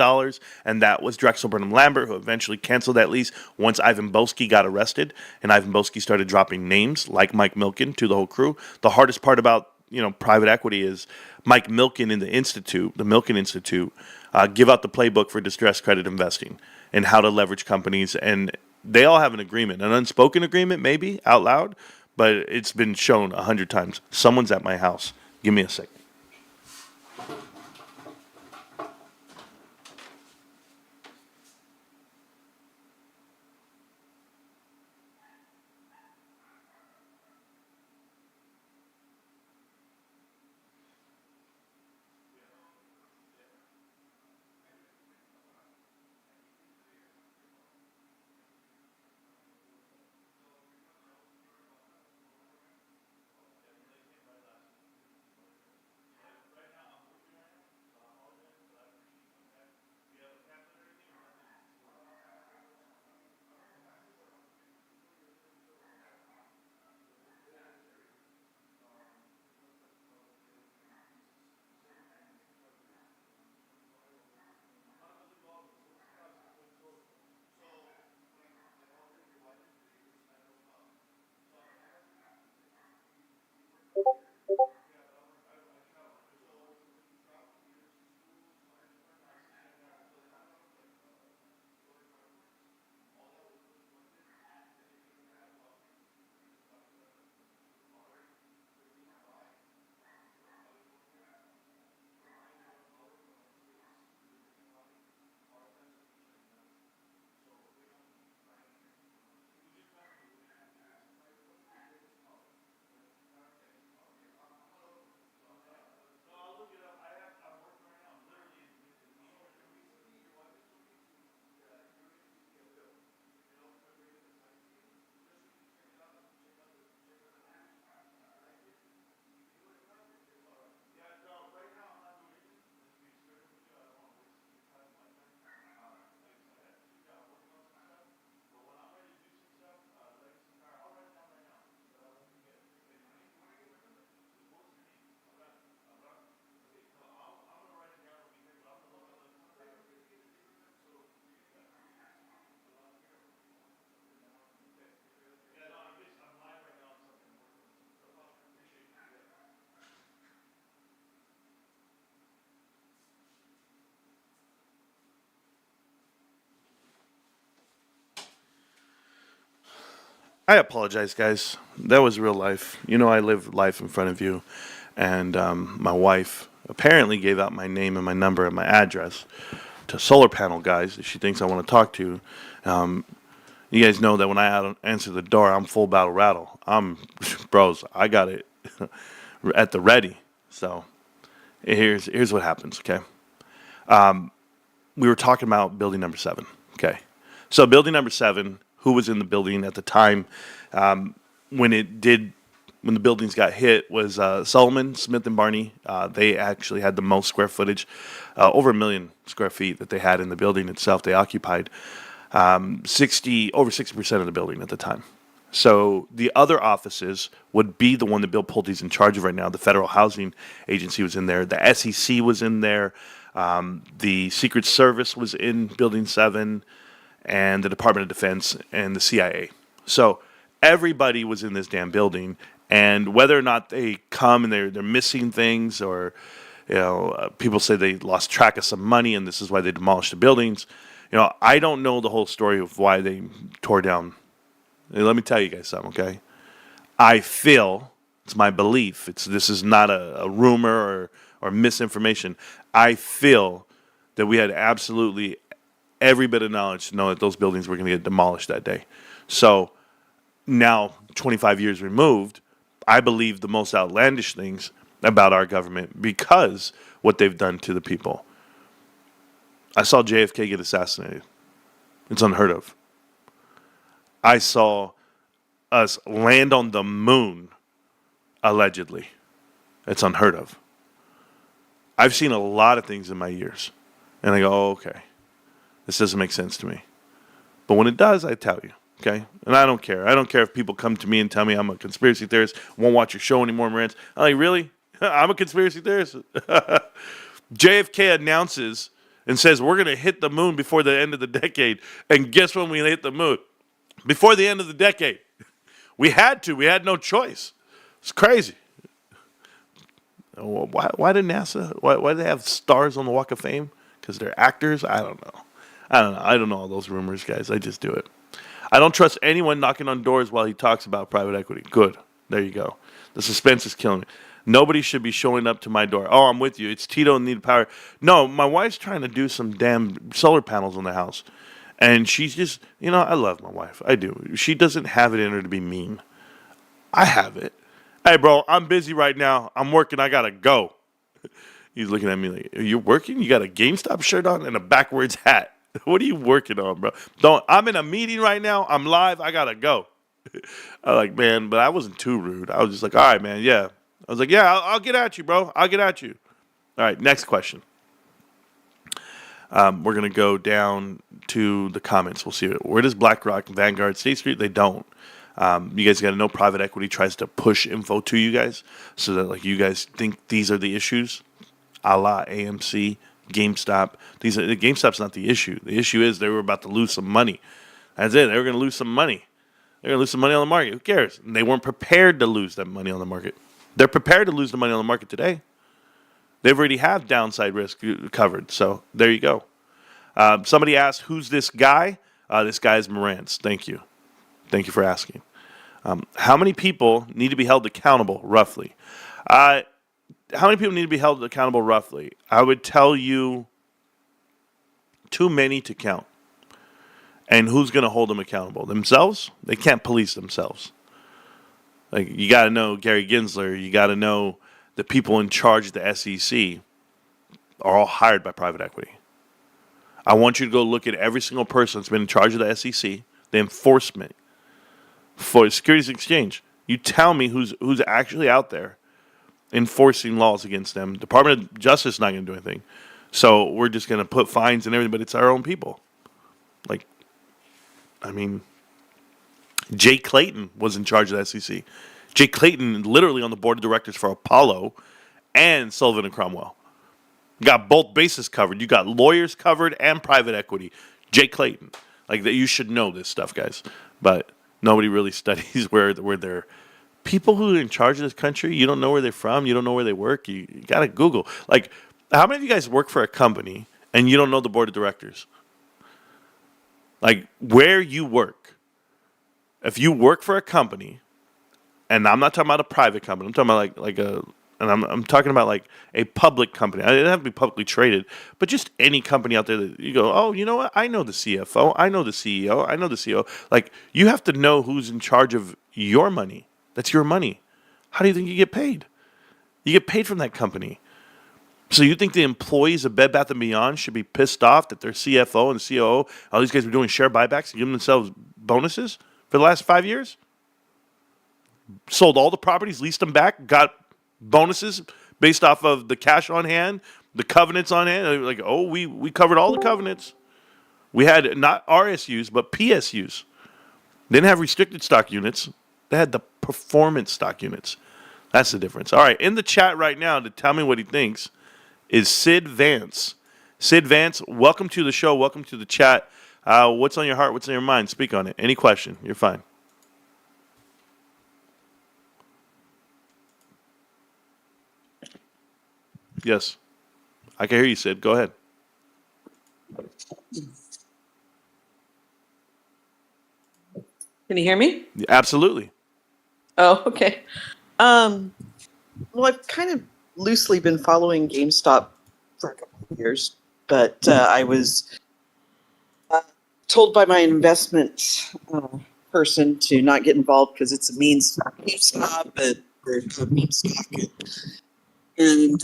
and that was Drexel Burnham Lambert, who eventually canceled that lease once Ivan Boesky got arrested, and Ivan Boesky started dropping names like Mike Milken to the whole crew. The hardest part about private equity is Mike Milken in the Milken Institute, give out the playbook for distressed credit investing and how to leverage companies, and they all have an agreement, an unspoken agreement maybe out loud, but it's been shown 100 times. Someone's at my house. Give me a second. I apologize, guys. That was real life. I live life in front of you. And my wife apparently gave out my name and my number and my address to solar panel guys that she thinks I want to talk to. You guys know that when I answer the door, I'm full battle rattle. Bros, I got it at the ready. So here's what happens, okay? We were talking about building number 7, okay? So building number 7, who was in the building at the time when the buildings got hit was Solomon, Smith, and Barney. They actually had the most square footage, over 1 million square feet that they had in the building itself. They occupied over 60% of the building at the time. So the other offices would be the one that Bill Pulte's in charge of right now. The Federal Housing Agency was in there. The SEC was in there. The Secret Service was in Building 7, and the Department of Defense and the CIA. So everybody was in this damn building. And whether or not they come and they're missing things, or people say they lost track of some money and this is why they demolished the buildings. I don't know the whole story of why they tore down. Let me tell you guys something, okay? I feel, it's my belief, this is not a rumor or misinformation. I feel that we had absolutely every bit of knowledge to know that those buildings were going to get demolished that day. So now, 25 years removed, I believe the most outlandish things about our government because what they've done to the people. I saw JFK get assassinated. It's unheard of. I saw us land on the moon, allegedly. It's unheard of. I've seen a lot of things in my years, and I go, oh, okay, this doesn't make sense to me. But when it does, I tell you, okay? And I don't care. I don't care if people come to me and tell me I'm a conspiracy theorist, won't watch your show anymore, Marantz. I'm like, really? I'm a conspiracy theorist? JFK announces and says, we're going to hit the moon before the end of the decade. And guess when we hit the moon? Before the end of the decade. We had to. We had no choice. It's crazy. Why did NASA, why do they have stars on the Walk of Fame? Because they're actors? I don't know. I don't know all those rumors, guys. I just do it. I don't trust anyone knocking on doors while he talks about private equity. Good. There you go. The suspense is killing me. Nobody should be showing up to my door. Oh, I'm with you. It's Tito and Need Power. No, my wife's trying to do some damn solar panels on the house. And she's just, I love my wife. I do. She doesn't have it in her to be mean. I have it. Hey, bro, I'm busy right now. I'm working. I got to go. He's looking at me like, you're working? You got a GameStop shirt on and a backwards hat. What are you working on, bro? I'm in a meeting right now. I'm live. I got to go. I'm like, man, but I wasn't too rude. I was just like, all right, man, yeah. I was like, yeah, I'll get at you, bro. I'll get at you. All right, next question. We're going to go down to the comments. We'll see. Where does BlackRock, Vanguard, State Street? They don't. You guys got to know private equity tries to push info to you guys so that you guys think these are the issues. A la AMC, GameStop. GameStop's not the issue. The issue is they were about to lose some money. That's it. They were going to lose some money. They're going to lose some money on the market. Who cares? And they weren't prepared to lose that money on the market. They're prepared to lose the money on the market today. They've already have downside risk covered. So there you go. Somebody asked, who's this guy? This guy is Marantz. Thank you. Thank you for asking. How many people need to be held accountable, roughly? How many people need to be held accountable, roughly? I would tell you too many to count. And who's going to hold them accountable? Themselves? They can't police themselves. You got to know Gary Gensler. You got to know the people in charge of the SEC are all hired by private equity. I want you to go look at every single person that's been in charge of the SEC, the enforcement for Securities Exchange. You tell me who's actually out there enforcing laws against them. Department of Justice is not going to do anything. So we're just going to put fines and everything, but it's our own people. Jay Clayton was in charge of the SEC. Jay Clayton literally on the board of directors for Apollo and Sullivan and Cromwell. You got both bases covered. You got lawyers covered and private equity. Jay Clayton. You should know this stuff, guys. But nobody really studies where they're people who are in charge of this country. You don't know where they're from. You don't know where they work. You got to Google. How many of you guys work for a company and you don't know the board of directors? Where you work. If you work for a company, and I'm not talking about a private company, I'm talking about an and I'm talking about like a public company. It doesn't have to be publicly traded, but just any company out there that you go, oh, you know what? I know the CFO, I know the CEO, I know the CEO. Like, you have to know who's in charge of your money. That's your money. How do you think you get paid? You get paid from that company. So you think the employees of Bed Bath & Beyond should be pissed off that their CFO and COO, all these guys were doing share buybacks and giving themselves bonuses for the last 5 years? Sold all the properties, leased them back, got bonuses based off of the cash on hand, the covenants on hand. They were like, oh, we covered all the covenants. We had not RSUs, but PSUs. They didn't have restricted stock units. They had the performance stock units. That's the difference. All right, in the chat right now to tell me what he thinks is Sid Vance. Sid Vance, welcome to the show. Welcome to the chat. What's on your heart? What's on your mind? Speak on it. Any question? You're fine. Yes. I can hear you, Sid. Go ahead. Can you hear me? Absolutely. Oh, okay. Well, I've kind of loosely been following GameStop for a couple of years, but I was told by my investment person to not get involved because it's a meme stock. Or a meme stock. And,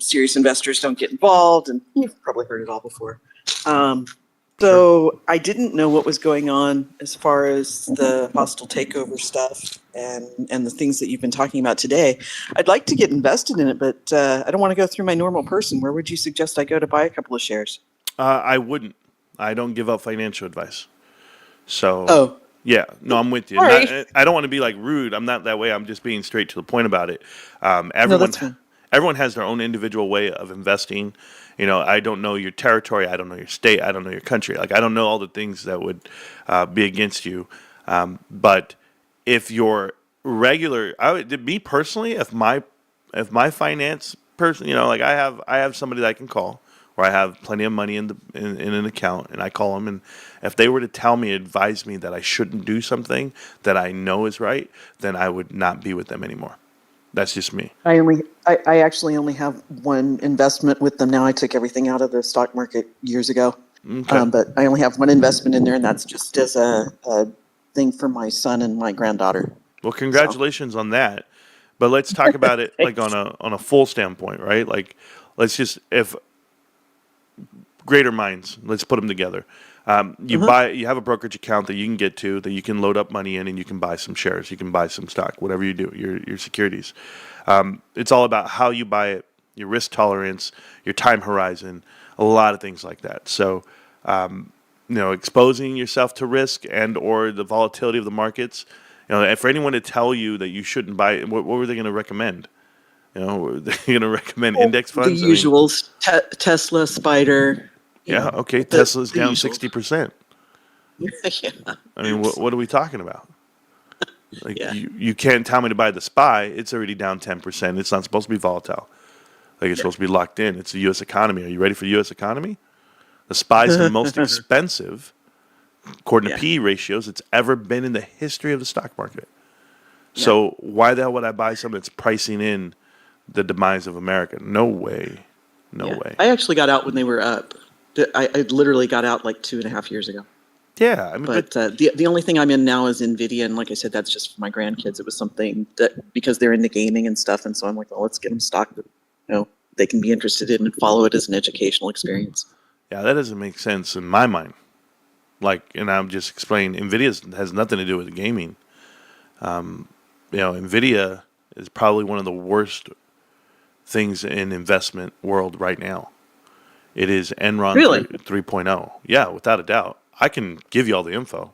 serious investors don't get involved, and you've probably heard it all before. So I didn't know what was going on as far as the hostile takeover stuff and the things that you've been talking about today. I'd like to get invested in it, but I don't want to go through my normal person. Where would you suggest I go to buy a couple of shares? I wouldn't. I don't give out financial advice. So, Oh. Yeah, no, I'm with you. Sorry. I don't want to be like rude. I'm not that way. I'm just being straight to the point about it. No, that's fine. Everyone has their own individual way of investing. You know, I don't know your territory. I don't know your state. I don't know your country. Like, I don't know all the things that would be against you. But if you're regular, me personally, if my finance person, like I have somebody that I can call, or I have plenty of money in an account, and I call them, and if they were to tell me, advise me that I shouldn't do something that I know is right, then I would not be with them anymore. That's just me. I actually only have one investment with them now. I took everything out of the stock market years ago. Okay. But I only have one investment in there, and that's just as a thing for my son and my granddaughter. Well, congratulations on that. But let's talk about it like on a full standpoint, right? Like, if greater minds, let's put them together. You have a brokerage account that you can get to, that you can load up money in, and you can buy some shares, you can buy some stock, whatever you do, your securities. It's all about how you buy it, your risk tolerance, your time horizon, a lot of things like that. So, exposing yourself to risk and or the volatility of the markets. And for anyone to tell you that you shouldn't buy it, what were they going to recommend? Were they going to recommend index funds? The usuals, Tesla, Spider. Yeah, okay. Tesla's down usuals. 60%. Yeah. I mean, what are we talking about? Like, Yeah. you can't tell me to buy the SPY. It's already down 10%. It's not supposed to be volatile. Like, it's supposed to be locked in. It's the U.S. economy. Are you ready for the U.S. economy? The SPY is the most expensive, according to PE ratios, it's ever been in the history of the stock market. So why the hell would I buy something that's pricing in the demise of America? No way. No way. I actually got out when they were up. I literally got out like 2.5 years ago. Yeah, I mean, But the only thing I'm in now is NVIDIA, and like I said, that's just for my grandkids. It was something that, because they're into gaming and stuff, and so I'm like, well, let's get them stock that they can be interested in and follow it as an educational experience. yeah, that doesn't make sense in my mind. Like, and I'm just explaining, NVIDIA has nothing to do with gaming. NVIDIA is probably one of the worst things in investment world right now. It is Enron Really? 3.0. Yeah, without a doubt. I can give you all the info.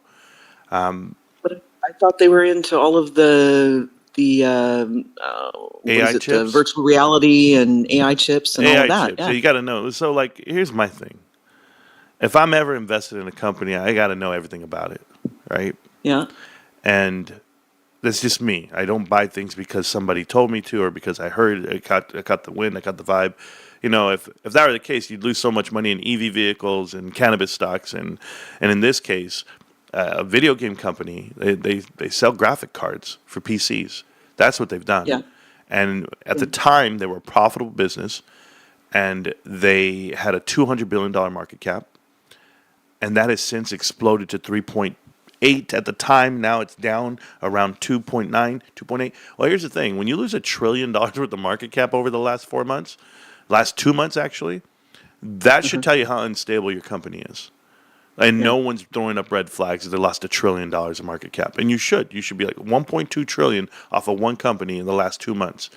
But I thought they were into all of the AI chips? virtual reality and AI chips and all of that. chips. Yeah. So you got to know. So, like, here's my thing. If I'm ever invested in a company, I got to know everything about it, right? Yeah. And that's just me. I don't buy things because somebody told me to or because I heard I caught the wind, I caught the vibe. If that were the case, you'd lose so much money in EV vehicles and cannabis stocks, and in this case, a video game company, they sell graphic cards for PCs. That's what they've done. Yeah. And at the time, they were a profitable business, and they had a $200 billion market cap. And that has since exploded to 3.8 at the time. Now it's down around 2.9, 2.8. Well, here's the thing. When you lose $1 trillion worth of market cap over the last 4 months, last 2 months actually, that should tell you how unstable your company is. And no one's throwing up red flags that they lost $1 trillion in market cap. And you should. You should be like 1.2 trillion off of one company in the last 2 months.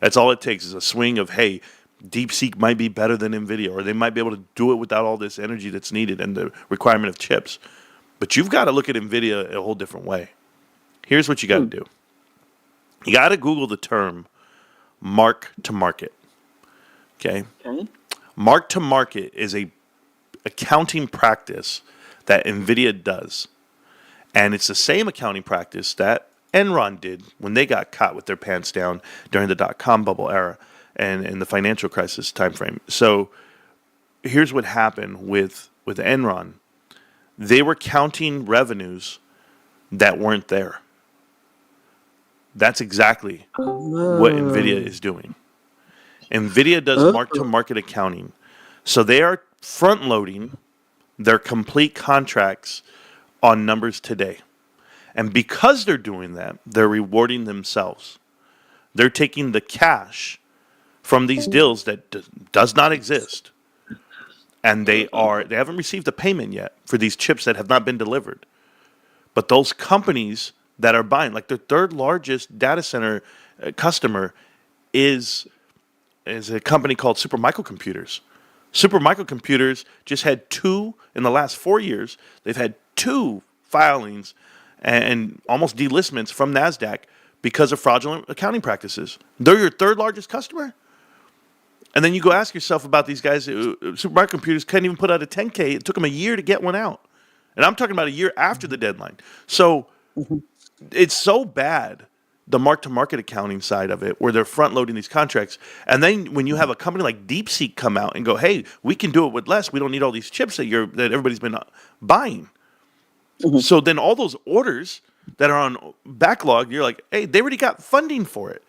That's all it takes is a swing of, hey, DeepSeek might be better than NVIDIA, or they might be able to do it without all this energy that's needed and the requirement of chips. But you've got to look at NVIDIA a whole different way. Here's what you got to do. You got to Google the term mark to market. Okay? Mark to market is a accounting practice that NVIDIA does. And it's the same accounting practice that Enron did when they got caught with their pants down during the dot-com bubble era and in the financial crisis timeframe. So here's what happened with Enron. They were counting revenues that weren't there. That's exactly what NVIDIA is doing. NVIDIA does mark-to-market accounting. So they are front-loading their complete contracts on numbers today. And because they're doing that, they're rewarding themselves. They're taking the cash from these deals that does not exist, and they haven't received a payment yet for these chips that have not been delivered. But those companies that are buying, like their third largest data center customer is a company called Supermicro Computers. Supermicro Computers just had two in the last 4 years. They've had two filings and almost delistments from NASDAQ because of fraudulent accounting practices. They're your third largest customer. And then you go ask yourself about these guys. Supermicro Computers couldn't even put out a 10K. It took them a year to get one out. And I'm talking about a year after the deadline. So it's so bad, the mark-to-market accounting side of it, where they're front-loading these contracts. And then when you have a company like DeepSeek come out and go, hey, we can do it with less. We don't need all these chips that everybody's been buying. So then all those orders that are on backlog, you're like, hey, they already got funding for it.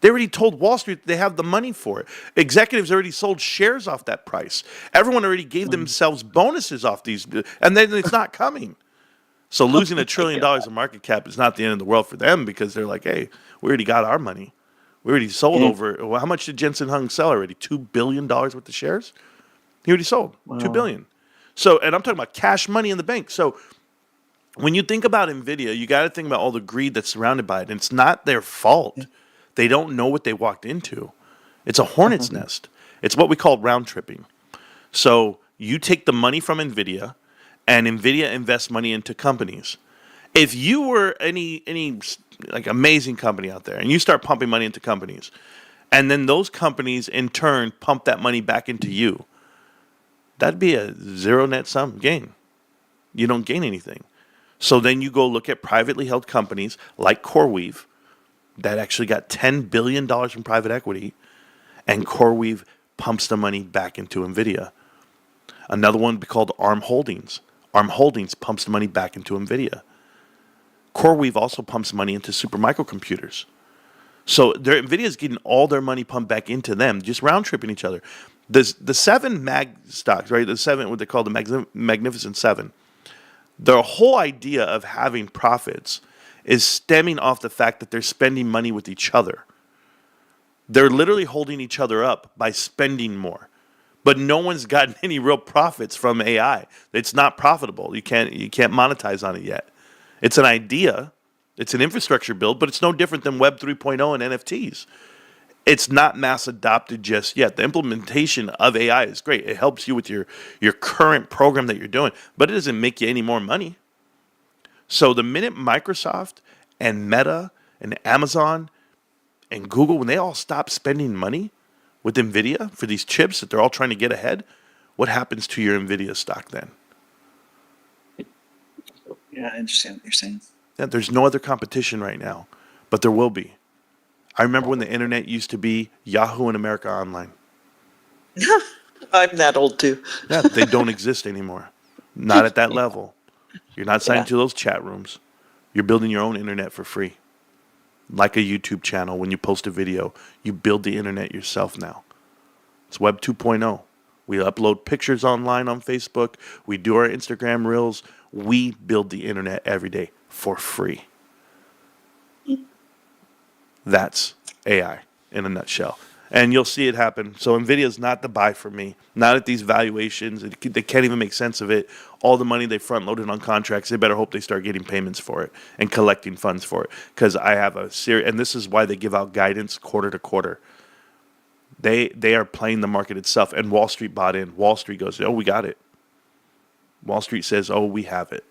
They already told Wall Street they have the money for it. Executives already sold shares off that price. Everyone already gave themselves bonuses off these, and then it's not coming. So losing $1 trillion in market cap is not the end of the world for them because they're like, hey, we already got our money. We already sold over. Well, how much did Jensen Huang sell already? $2 billion worth of shares? He already sold $2 billion. So, and I'm talking about cash money in the bank. So when you think about NVIDIA, you got to think about all the greed that's surrounded by it. And it's not their fault. They don't know what they walked into. It's a hornet's nest. It's what we call round tripping. So you take the money from NVIDIA, and NVIDIA invests money into companies. If you were any like amazing company out there, and you start pumping money into companies, and then those companies in turn pump that money back into you, that'd be a zero net sum gain. You don't gain anything. So then you go look at privately held companies like CoreWeave that actually got $10 billion from private equity, and CoreWeave pumps the money back into NVIDIA. Another one called ARM Holdings. ARM Holdings pumps the money back into NVIDIA. CoreWeave also pumps money into Supermicro Computers. So NVIDIA is getting all their money pumped back into them, just round tripping each other. The seven mag stocks, right? The seven, what they call the Magnificent Seven. Their whole idea of having profits is stemming off the fact that they're spending money with each other. They're literally holding each other up by spending more. But no one's gotten any real profits from AI. It's not profitable. You can't monetize on it yet. It's an idea. It's an infrastructure build, but it's no different than Web 3.0 and NFTs. It's not mass adopted just yet. The implementation of AI is great. It helps you with your current program that you're doing, but it doesn't make you any more money. So the minute Microsoft and Meta and Amazon and Google, when they all stop spending money with NVIDIA for these chips that they're all trying to get ahead, what happens to your NVIDIA stock then? Yeah, I understand what you're saying. Yeah, there's no other competition right now, but there will be. I remember when the internet used to be Yahoo and America Online. I'm that old too. Yeah, they don't exist anymore. Not at that level. You're not signing to those chat rooms. You're building your own internet for free. like a YouTube channel. When you post a video, you build the internet yourself now. It's Web 2.0. We upload pictures online on Facebook. We do our Instagram reels. We build the internet every day for free. That's AI in a nutshell. And you'll see it happen. So NVIDIA's not the buy for me. Not at these valuations. They can't even make sense of it. All the money they front loaded on contracts, they better hope they start getting payments for it and collecting funds for it. Because I have a series, and this is why they give out guidance quarter to quarter. They are playing the market itself, and Wall Street bought in. Wall Street goes, oh, we got it. Wall Street says, oh, we have it.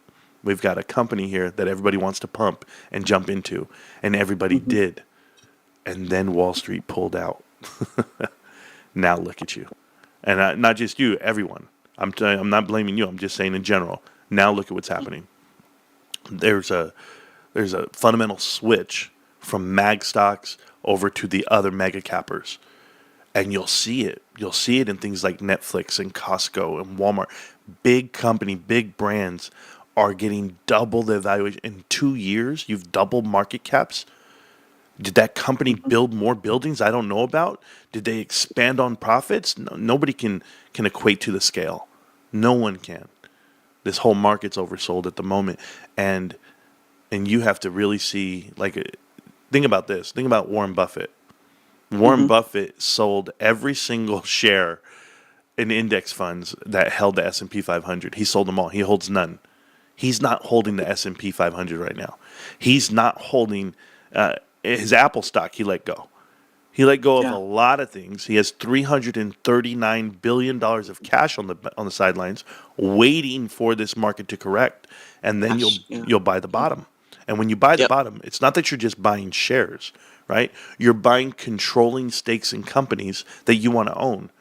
We've got a company here that everybody wants to pump and jump into, and everybody did. And then Wall Street pulled out. Now look at you. And not just you, everyone. I'm not blaming you. I'm just saying in general. Now look at what's happening. There's a fundamental switch from mag stocks over to the other mega cappers. And you'll see it. You'll see it in things like Netflix and Costco and Walmart. Big company, big brands are getting double the valuation. In 2 years, you've doubled market caps. Did that company build more buildings I don't know about? Did they expand on profits? No, nobody can equate to the scale. No one can. This whole market's oversold at the moment. And you have to really see, think about this. Think about Warren Buffett. Warren Buffett sold every single share in index funds that held the S&P 500. He sold them all. He holds none. He's not holding the S&P 500 right now. He's not holding his Apple stock. He let go. He let go of a lot of things. He has $339 billion of cash on the sidelines, waiting for this market to correct, and then you'll buy the bottom. And when you buy the bottom, it's not that you're just buying shares, right? You're buying controlling stakes in companies that you want to own.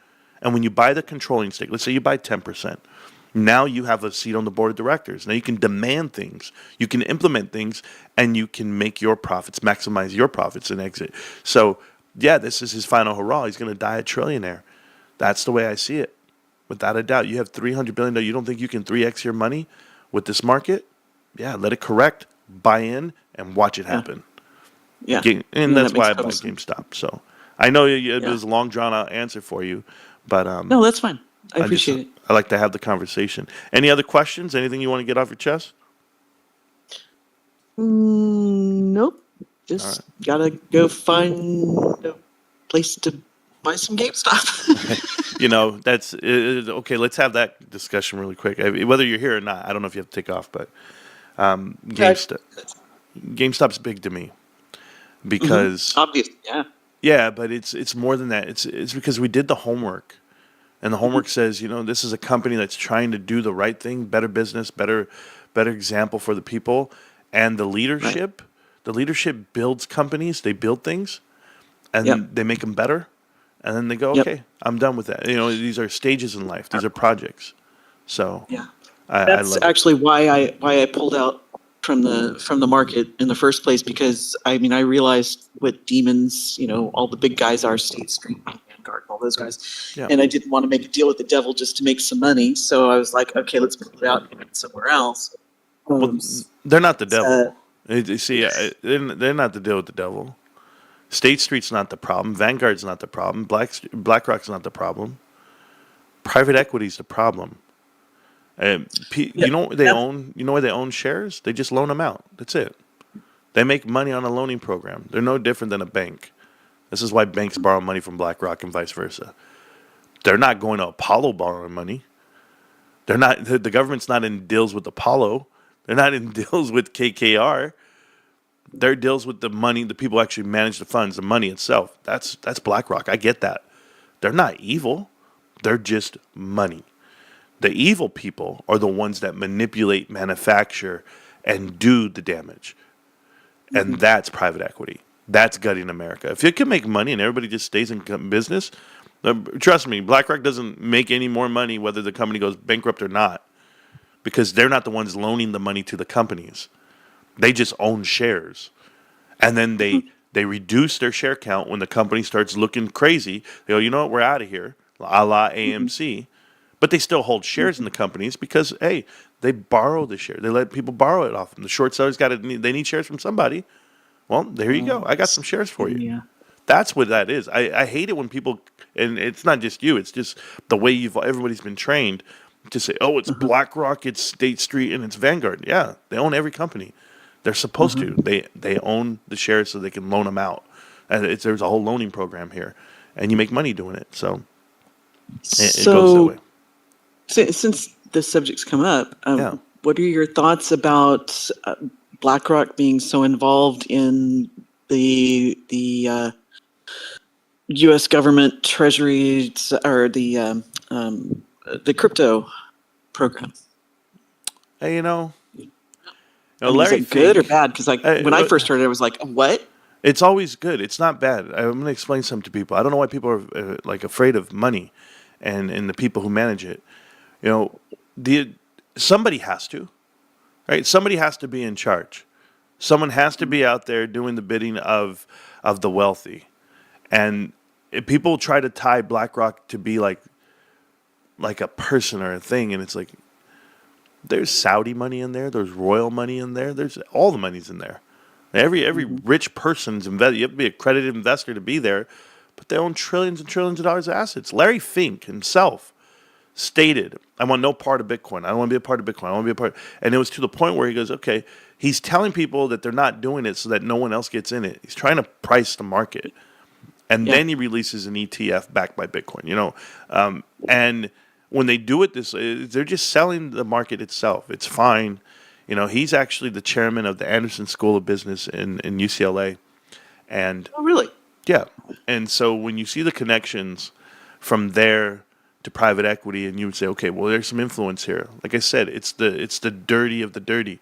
And when you buy the controlling stake, let's say you buy 10%, now you have a seat on the board of directors. Now you can demand things, you can implement things, and you can make your profits, maximize your profits and exit. So, yeah, this is his final hurrah. He's going to die a trillionaire. That's the way I see it. Without a doubt, you have $300 billion. You don't think you can 3x your money with this market? Yeah, let it correct, buy in, and watch it happen. Yeah. And that's why I bought GameStop. So I know it was a long, drawn-out answer for you, but no, that's fine. I appreciate it. I like to have the conversation. Any other questions? Anything you want to get off your chest? Nope. Just gotta go find a place to buy some GameStop. That's okay. Let's have that discussion really quick. Whether you're here or not, I don't know if you have to take off, but GameStop's big to me because obviously, yeah, but it's more than that. It's because we did the homework, and the homework says this is a company that's trying to do the right thing, better business, better example for the people, and the leadership. Right. The leadership builds companies. They build things, and they make them better, and then they go, okay, I'm done with that. These are stages in life. These are projects. So that's actually why I pulled out from the market in the first place, because I realized what demons, all the big guys are, State Street, Vanguard, all those guys, and I didn't want to make a deal with the devil just to make some money. So I was like, okay, let's pull it out and get somewhere else. Well, they're not the devil. You see, they're not the deal with the devil. State Street's not the problem. Vanguard's not the problem. BlackRock's not the problem. Private equity's the problem. You know what they own? You know where they own shares? They just loan them out. That's it. They make money on a loaning program. They're no different than a bank. This is why banks borrow money from BlackRock and vice versa. They're not going to Apollo borrowing money. They're not. The government's not in deals with Apollo. They're not in deals with KKR. They're deals with the money. The people actually manage the funds, the money itself. That's BlackRock. I get that. They're not evil. They're just money. The evil people are the ones that manipulate, manufacture, and do the damage. And that's private equity. That's gutting America. If it can make money and everybody just stays in business, trust me, BlackRock doesn't make any more money whether the company goes bankrupt or not, because they're not the ones loaning the money to the companies. They just own shares. And then they reduce their share count when the company starts looking crazy. They go, you know what, we're out of here, a la AMC. But they still hold shares in the companies because, hey, they borrow the share. They let people borrow it off them. The short sellers they need shares from somebody. Well, there you go. I got some shares for you. Yeah. That's what that is. I hate it when people, and it's not just you, it's just the way everybody's been trained to say, oh, it's BlackRock, it's State Street, and it's Vanguard. Yeah, they own every company. They're supposed to. They own the shares so they can loan them out. And there's a whole loaning program here, and you make money doing it. So it goes that way. Since the subject's come up, Yeah. what are your thoughts about BlackRock being so involved in the U.S. government treasuries or the crypto program? Hey, I mean, is Larry it good or Fink, bad? Because when I first heard it, I was like, what? it's always good. It's not bad. I'm going to explain something to people. I don't know why people are afraid of money and the people who manage it. Somebody has to, right? Somebody has to be in charge. Someone has to be out there doing the bidding of the wealthy. And if people try to tie BlackRock to be like a person or a thing, and it's like there's Saudi money in there, there's royal money in there, there's all the money's in there. Every rich person's invested. You have to be a accredited investor to be there, but they own trillions and trillions of dollars of assets. Larry Fink himself stated, I want no part of Bitcoin. I don't want to be a part of Bitcoin. I want to be a part. And it was to the point where he goes, okay, he's telling people that they're not doing it so that no one else gets in it. He's trying to price the market. And then he releases an ETF backed by Bitcoin, and when they do it they're just selling the market itself. It's fine. He's actually the chairman of the Anderson School of Business in UCLA. And Oh, really? yeah. And so when you see the connections from there to private equity, and you would say, okay, well, there's some influence here. Like I said, it's the dirty of the dirty.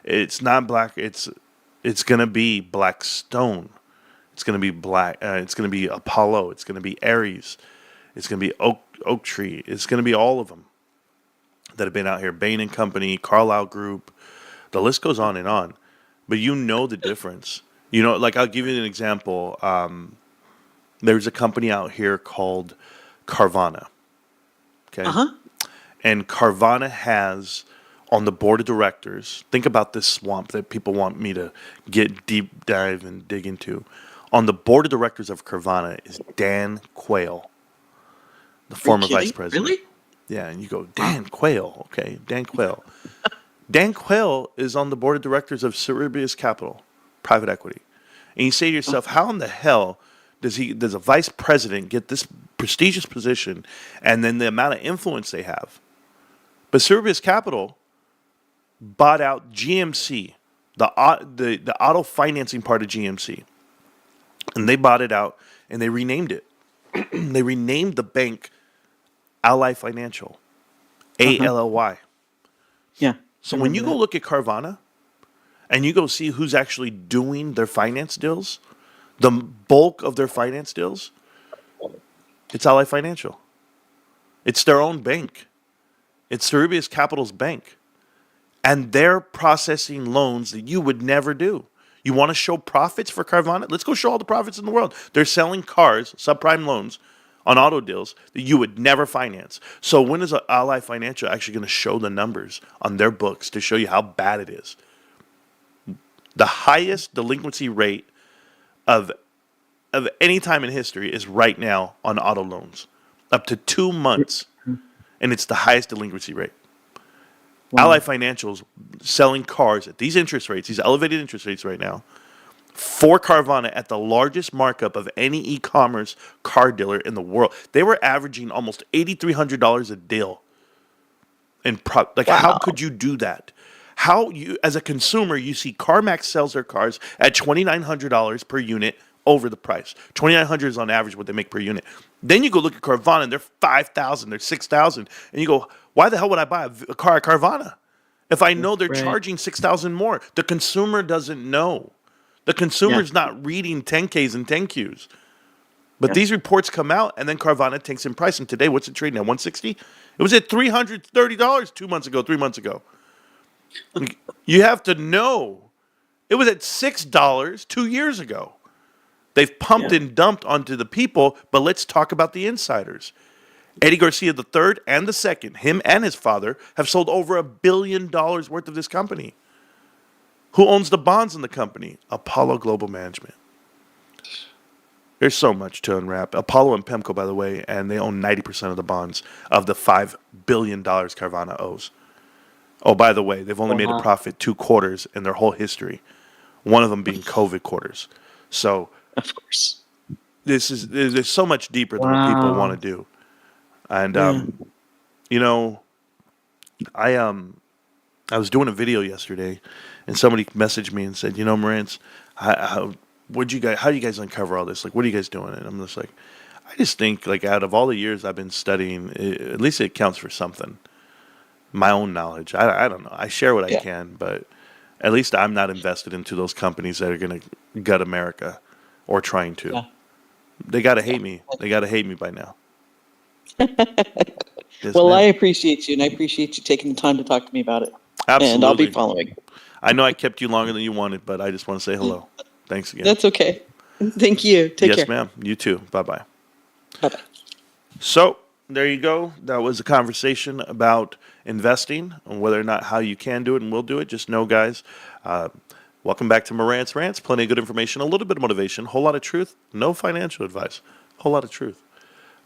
It's not black. It's going to be Blackstone. It's going to be black. It's going to be Apollo. It's going to be Ares. It's going to be Oak Tree. It's going to be all of them that have been out here. Bain and Company, Carlyle Group. The list goes on and on. But the difference. Like I'll give you an example. There's a company out here called Carvana. Okay. And Carvana has on the board of directors. Think about this swamp that people want me to get deep dive and dig into. On the board of directors of Carvana is Dan Quayle, the former vice president. Really? Yeah, and you go, Dan Quayle. Okay, Dan Quayle. Dan Quayle is on the board of directors of Cerberus Capital, private equity. And you say to yourself, how in the hell does a vice president get this prestigious position and then the amount of influence they have? But Cerberus Capital bought out GMC, the auto financing part of GMC. And they bought it out and they renamed it. They renamed the bank Ally Financial, ALLY. Yeah. So when you go look at Carvana and you go see who's actually doing their finance deals, the bulk of their finance deals, it's Ally Financial. It's their own bank. It's Cerberus Capital's bank. And they're processing loans that you would never do. You want to show profits for Carvana? Let's go show all the profits in the world. They're selling cars, subprime loans, on auto deals that you would never finance. So when is Ally Financial actually going to show the numbers on their books to show you how bad it is? The highest delinquency rate of any time in history is right now on auto loans, up to 2 months, and it's the highest delinquency rate. Wow. Ally Financial's selling cars at these interest rates, these elevated interest rates right now, for Carvana at the largest markup of any e-commerce car dealer in the world. They were averaging almost $8,300 a deal. How could you do that? How you, as a consumer, you see CarMax sells their cars at $2,900 per unit over the price. $2,900 is on average what they make per unit. Then you go look at Carvana, and they're $5,000, they're $6,000, and you go, why the hell would I buy a car at Carvana if I know they're charging $6,000 more? The consumer doesn't know. The consumer's not reading 10Ks and 10Qs. But these reports come out, and then Carvana takes in price. And today, what's it trading at? $160? It was at $330 3 months ago. You have to know. It was at $6 2 years ago. They've pumped and dumped onto the people, but let's talk about the insiders. Eddie Garcia III and II, him and his father, have sold over $1 billion worth of this company. Who owns the bonds in the company? Apollo Global Management. There's so much to unwrap. Apollo and PEMCO, by the way, and they own 90% of the bonds of the $5 billion Carvana owes. Oh, by the way, they've only made a profit 2 quarters in their whole history. One of them being COVID quarters. So, Of course. there's so much deeper than what people want to do. And, you know, I was doing a video yesterday, and somebody messaged me and said, Marantz, how do you guys uncover all this? Like, what are you guys doing? And I'm just like, I just think, like, out of all the years I've been studying, at least it counts for something. My own knowledge. I don't know. I share what I can, but at least I'm not invested into those companies that are going to gut America or trying to. Yeah. They got to hate me. They got to hate me by now. Well, I appreciate you, and I appreciate you taking the time to talk to me about it. Absolutely. And I'll be following. I know I kept you longer than you wanted, but I just want to say hello. Thanks again. That's okay. Thank you. Take care. Yes, ma'am. You too. Bye-bye. Bye-bye. So, there you go. That was a conversation about investing and whether or not how you can do it and will do it. Just know, guys, welcome back to Marantz Rantz. Plenty of good information, a little bit of motivation, a whole lot of truth, no financial advice, a whole lot of truth.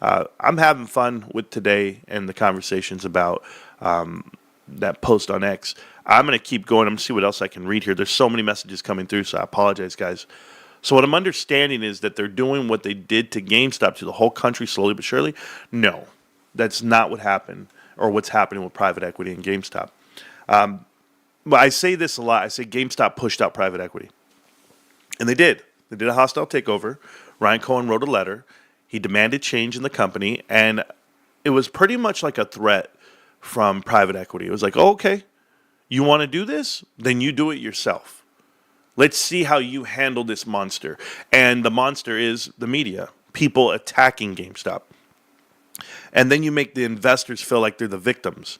I'm having fun with today and the conversations about that post on X. I'm going to keep going. I'm going to see what else I can read here. There's so many messages coming through, so I apologize, guys. So what I'm understanding is that they're doing what they did to GameStop to the whole country slowly but surely. No, that's not what happened or what's happening with private equity and GameStop. But I say this a lot. I say GameStop pushed out private equity. And they did. They did a hostile takeover. Ryan Cohen wrote a letter. He demanded change in the company. And it was pretty much like a threat from private equity. It was like, oh, okay, you want to do this? Then you do it yourself. Let's see how you handle this monster. And the monster is the media, people attacking GameStop. And then you make the investors feel like they're the victims.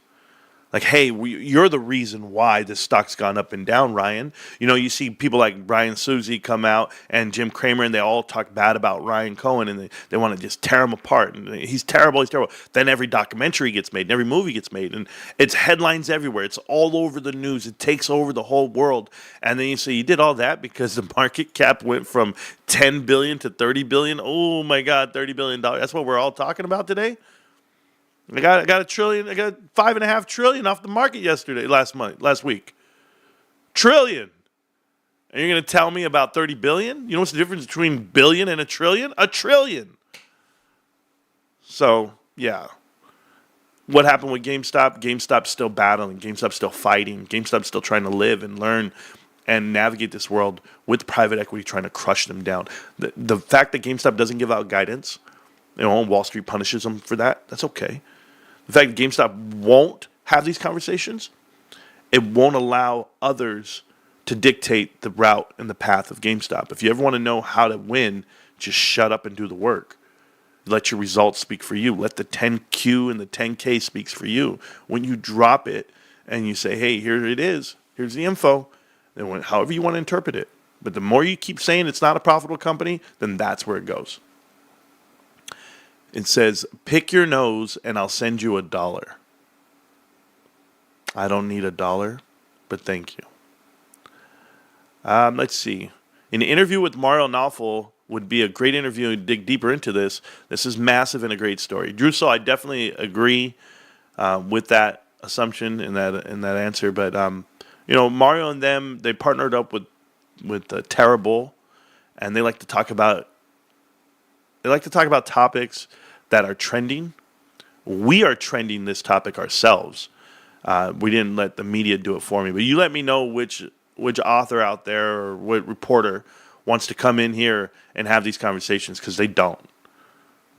Like, hey, you're the reason why this stock's gone up and down, Ryan. You see people like Brian Susie come out and Jim Cramer, and they all talk bad about Ryan Cohen, and they want to just tear him apart. And he's terrible, he's terrible. Then every documentary gets made, and every movie gets made, and it's headlines everywhere. It's all over the news. It takes over the whole world. And then you say, you did all that because the market cap went from $10 billion to $30 billion. Oh, my God, $30 billion. That's what we're all talking about today? I got $1 trillion. I got $5.5 trillion off the market last week. Trillion. And you're going to tell me about 30 billion? You know what's the difference between billion and a trillion? A trillion. So, yeah. What happened with GameStop? GameStop's still battling. GameStop's still fighting. GameStop's still trying to live and learn and navigate this world with private equity trying to crush them down. The fact that GameStop doesn't give out guidance, Wall Street punishes them for that, that's okay. The fact that GameStop won't have these conversations, it won't allow others to dictate the route and the path of GameStop. If you ever want to know how to win, just shut up and do the work. Let your results speak for you. Let the 10Q and the 10K speaks for you. When you drop it and you say, hey, here it is. Here's the info. And however you want to interpret it. But the more you keep saying it's not a profitable company, then that's where it goes. It says, pick your nose and I'll send you $1. I don't need $1, but thank you. Let's see. An interview with Mario Nawfal would be a great interview and dig deeper into this. This is massive and a great story. Druso, I definitely agree with that assumption and that answer. But, Mario and them, they partnered up with Terrible, and they like to talk about topics that are trending. We are trending this topic ourselves. We didn't let the media do it for me. But you let me know which author out there or what reporter wants to come in here and have these conversations, because they don't.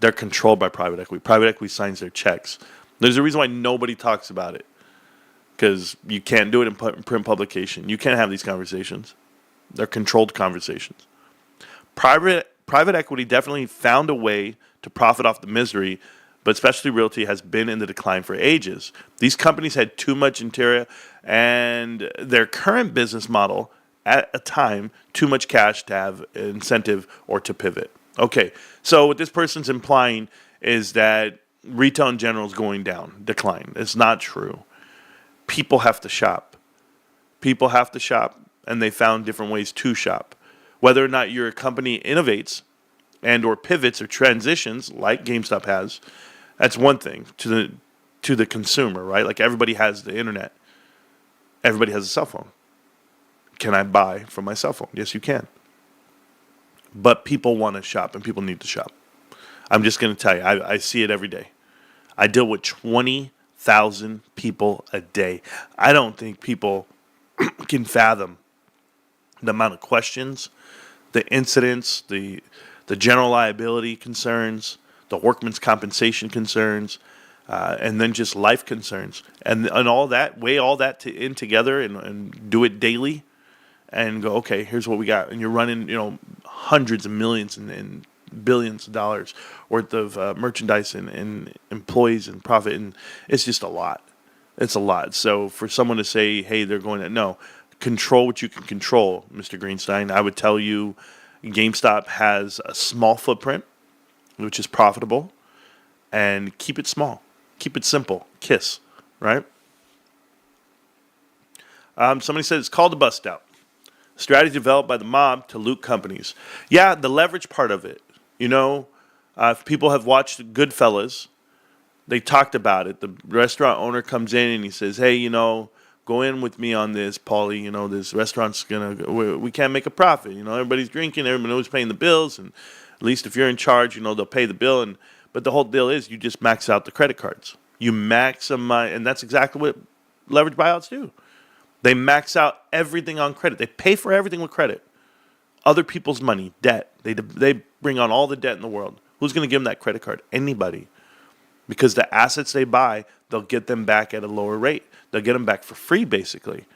They're controlled by private equity. Private equity signs their checks. There's a reason why nobody talks about it, because you can't do it in print publication. You can't have these conversations. They're controlled conversations. Private equity definitely found a way to profit off the misery, but Specialty Realty has been in the decline for ages. These companies had too much interior, and their current business model, at a time, too much cash to have incentive or to pivot. Okay, so what this person's implying is that retail in general is going down, decline. It's not true. People have to shop. and they found different ways to shop. Whether or not your company innovates and or pivots or transitions like GameStop has, that's one thing to the consumer, right? Like everybody has the internet. Everybody has a cell phone. Can I buy from my cell phone? Yes, you can. But people want to shop and people need to shop. I'm just going to tell you, I see it every day. I deal with 20,000 people a day. I don't think people can fathom the amount of questions, the incidents, the general liability concerns, the workman's compensation concerns, and then just life concerns. And all that, weigh all that in together and do it daily and go, okay, here's what we got. And you're running, hundreds of millions and billions of dollars worth of merchandise and employees and profit. And it's just a lot. It's a lot. So for someone to say, hey, they're going to, no, control what you can control, Mr. Greenstein. I would tell you GameStop has a small footprint, which is profitable, and keep it small. Keep it simple. KISS, right? Somebody said it's called a bust out. Strategy developed by the mob to loot companies. Yeah, the leverage part of it. If people have watched Goodfellas, they talked about it. The restaurant owner comes in and he says, hey, go in with me on this, Paulie. This restaurant's we can't make a profit. Everybody's drinking, everybody's paying the bills, and at least if you're in charge, they'll pay the bill. But the whole deal is you just max out the credit cards. You maximize, and that's exactly what leverage buyouts do. They max out everything on credit. They pay for everything with credit. Other people's money, debt. They bring on all the debt in the world. Who's going to give them that credit card? Anybody. Because the assets they buy, they'll get them back at a lower rate. They'll get them back for free, basically.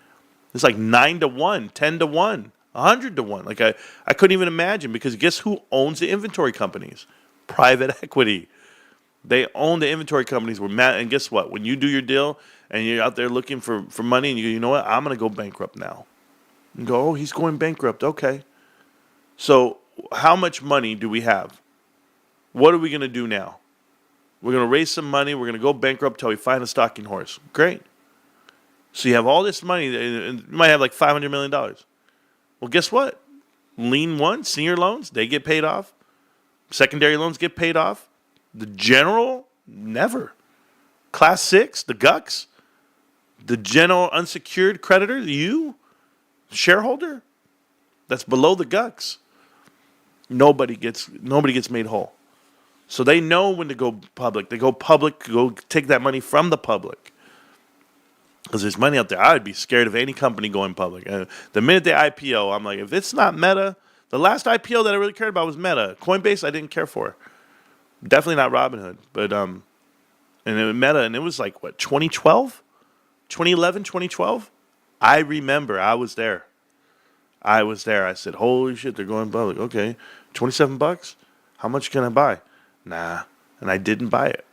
It's like 9 to 1, 10 to 1, 100 to 1. Like I couldn't even imagine, because guess who owns the inventory companies? Private equity. They own the inventory companies. And guess what? When you do your deal and you're out there looking for money and you know what? I'm going to go bankrupt now. And go, oh, he's going bankrupt. Okay. So how much money do we have? What are we going to do now? We're going to raise some money. We're going to go bankrupt till we find a stalking horse. Great. So you have all this money. And you might have like $500 million. Well, guess what? Lien one, senior loans, they get paid off. Secondary loans get paid off. The general, never. Class 6, the GUCs, the general unsecured creditor, you, shareholder, that's below the GUCs. Nobody gets made whole. So they know when to go public. They go public, go take that money from the public. Because there's money out there. I would be scared of any company going public. The minute they IPO, I'm like, if it's not Meta, the last IPO that I really cared about was Meta. Coinbase, I didn't care for. Definitely not Robinhood. But, and it was Meta, and it was like, what, 2012? 2011, 2012? I remember. I was there. I said, holy shit, they're going public. Okay, $27? How much can I buy? Nah. And I didn't buy it.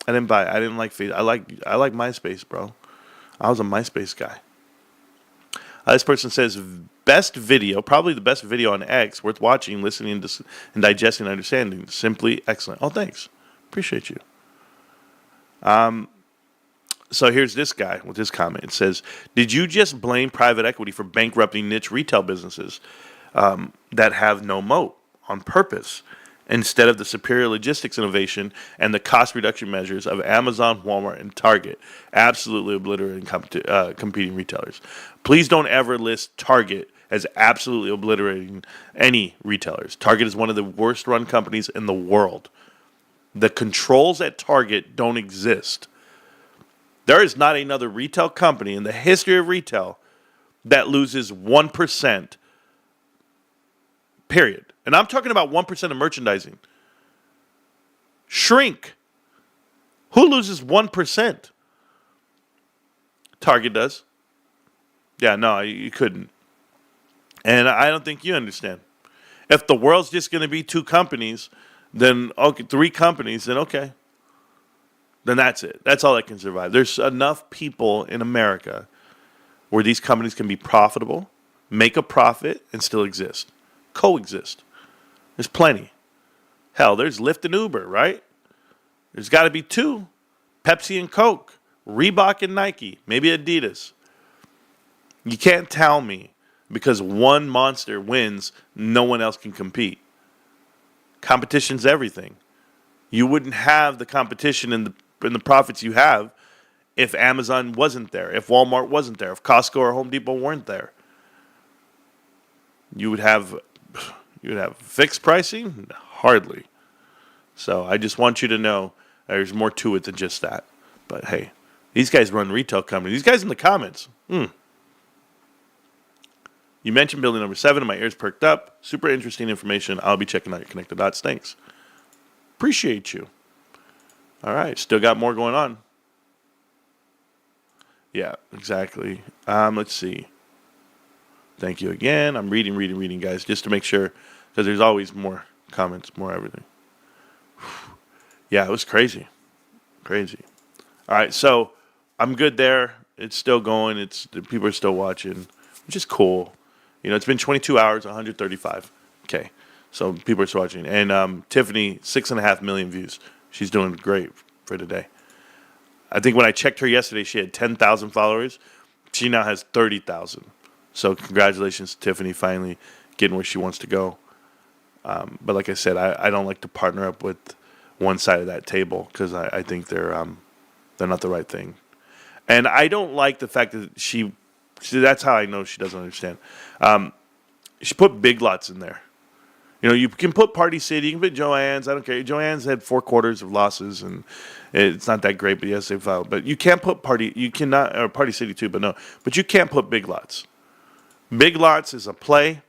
I didn't buy it. I didn't like Facebook. I like MySpace, bro. I was a MySpace guy. This person says, best video, probably the best video on X, worth watching, listening, and digesting, and understanding. Simply excellent. Oh, thanks. Appreciate you. So here's this guy with his comment. It says, did you just blame private equity for bankrupting niche retail businesses that have no moat on purpose, instead of the superior logistics innovation and the cost reduction measures of Amazon, Walmart, and Target, absolutely obliterating competing retailers? Please don't ever list Target as absolutely obliterating any retailers. Target is one of the worst run companies in the world. The controls at Target don't exist. There is not another retail company in the history of retail that loses 1%, period. And I'm talking about 1% of merchandising. Shrink. Who loses 1%? Target does. Yeah, no, you couldn't. And I don't think you understand. If the world's just going to be 2 companies, then okay, 3 companies, then okay. Then that's it. That's all that can survive. There's enough people in America where these companies can be profitable, make a profit, and still exist. Coexist. There's plenty. Hell, there's Lyft and Uber, right? There's got to be 2. Pepsi and Coke, Reebok and Nike, maybe Adidas. You can't tell me because one monster wins, no one else can compete. Competition's everything. You wouldn't have the competition and the profits you have if Amazon wasn't there, if Walmart wasn't there, if Costco or Home Depot weren't there. You would have fixed pricing? Hardly. So I just want you to know there's more to it than just that. But hey, these guys run retail companies. These guys in the comments. You mentioned building number 7 and my ears perked up. Super interesting information. I'll be checking out your connected dots. Thanks. Appreciate you. All right. Still got more going on. Yeah, exactly. Let's see. Thank you again. I'm reading, guys, just to make sure, because there's always more comments, more everything. Yeah, it was crazy. Crazy. All right, so I'm good there. It's still going. People are still watching, which is cool. You know, it's been 22 hours, 135. Okay, so people are still watching. And Tiffany, 6.5 million views. She's doing great for today. I think when I checked her yesterday, she had 10,000 followers. She now has 30,000. So congratulations to Tiffany finally getting where she wants to go. But like I said, I don't like to partner up with one side of that table because I think they're not the right thing. And I don't like the fact that she that's how I know she doesn't understand. She put Big Lots in there. You know, you can put Party City, you can put Joann's. I don't care. Joann's had 4 quarters of losses, and it's not that great. But yes, they filed. But you can't put Party City too. But no, but you can't put Big Lots. Big Lots is a play.